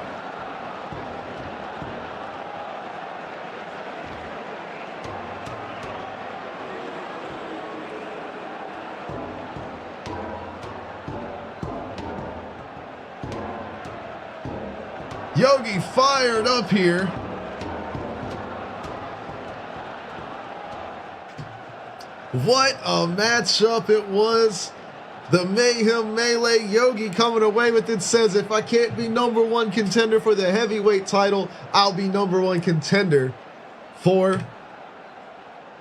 Yogi fired up here. What a matchup it was. The Mayhem Melee, Yogi coming away with it, says, if I can't be #1 contender for the heavyweight title, I'll be #1 contender for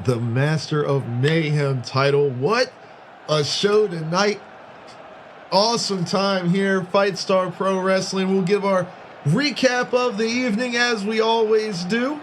the Master of Mayhem title. What a show tonight. Awesome time here, FIGHTSTAR Pro Wrestling. We'll give our recap of the evening as we always do.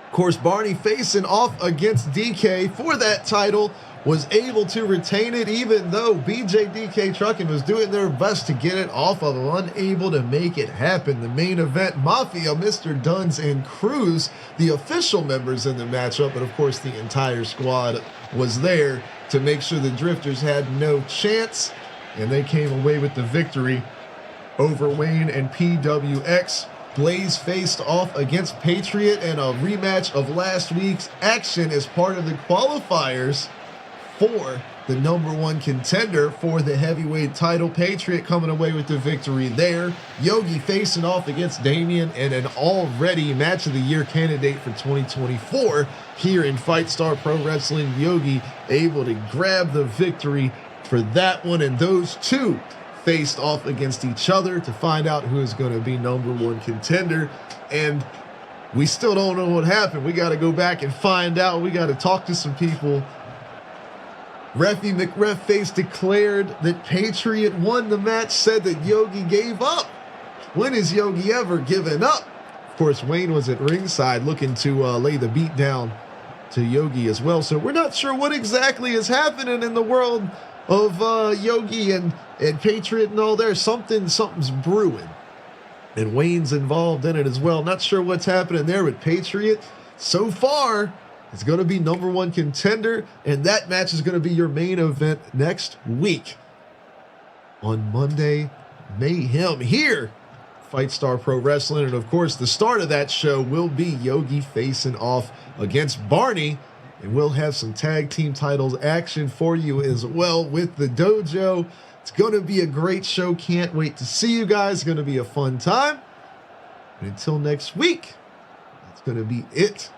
Of course, Barney facing off against DK for that title. Was able to retain it, even though BJ DK Trucking was doing their best to get it off of him, unable to make it happen. The main event, Mafia, Mr. Duns, and Cruz, the official members in the matchup, but of course the entire squad was there to make sure the Drifters had no chance, and they came away with the victory over Wayne and PWX. Blaze faced off against Patriot in a rematch of last week's action as part of the qualifiers for the #1 contender for the heavyweight title. Patriot coming away with the victory there. Yogi facing off against Damien and an already match of the year candidate for 2024 here in FIGHTSTAR Pro Wrestling. Yogi able to grab the victory for that one, and those two faced off against each other to find out who is going to be #1 contender. And we still don't know what happened. We got to go back and find out. We got to talk to some people. Reffy McReffface declared that Patriot won the match, said that Yogi gave up. When has Yogi ever given up? Of course, Wayne was at ringside looking to lay the beat down to Yogi as well. So we're not sure what exactly is happening in the world of Yogi and Patriot and all there. Something's brewing. And Wayne's involved in it as well. Not sure what's happening there with Patriot. So far, is going to be #1 contender, and that match is going to be your main event next week on Monday Mayhem here, FIGHTSTAR Pro Wrestling. And of course, the start of that show will be Yogi facing off against Barney, and we'll have some tag team titles action for you as well with the dojo. It's going to be a great show. Can't wait to see you guys. It's going to be a fun time. And until next week, that's going to be it.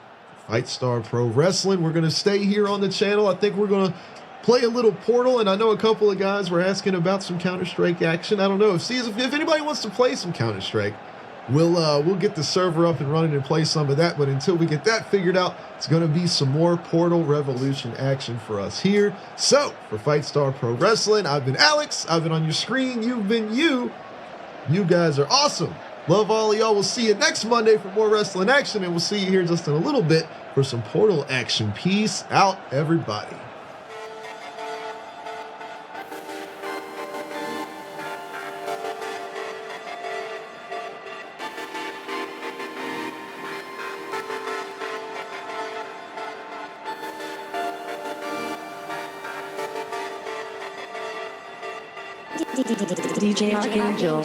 FIGHTSTAR Pro Wrestling. We're going to stay here on the channel. I think we're going to play a little Portal, and I know a couple of guys were asking about some Counter-Strike action. I don't know if anybody wants to play some Counter-Strike, we'll get the server up and running and play some of that. But until we get that figured out, it's going to be some more Portal Revolution action for us here. So for FIGHTSTAR Pro Wrestling, I've been Alex. I've been on your screen. You've been you. You guys are awesome. Love all of y'all. We'll see you next Monday for more wrestling action, and we'll see you here just in a little bit for some Portal action. Peace out, everybody. DJ Archangel.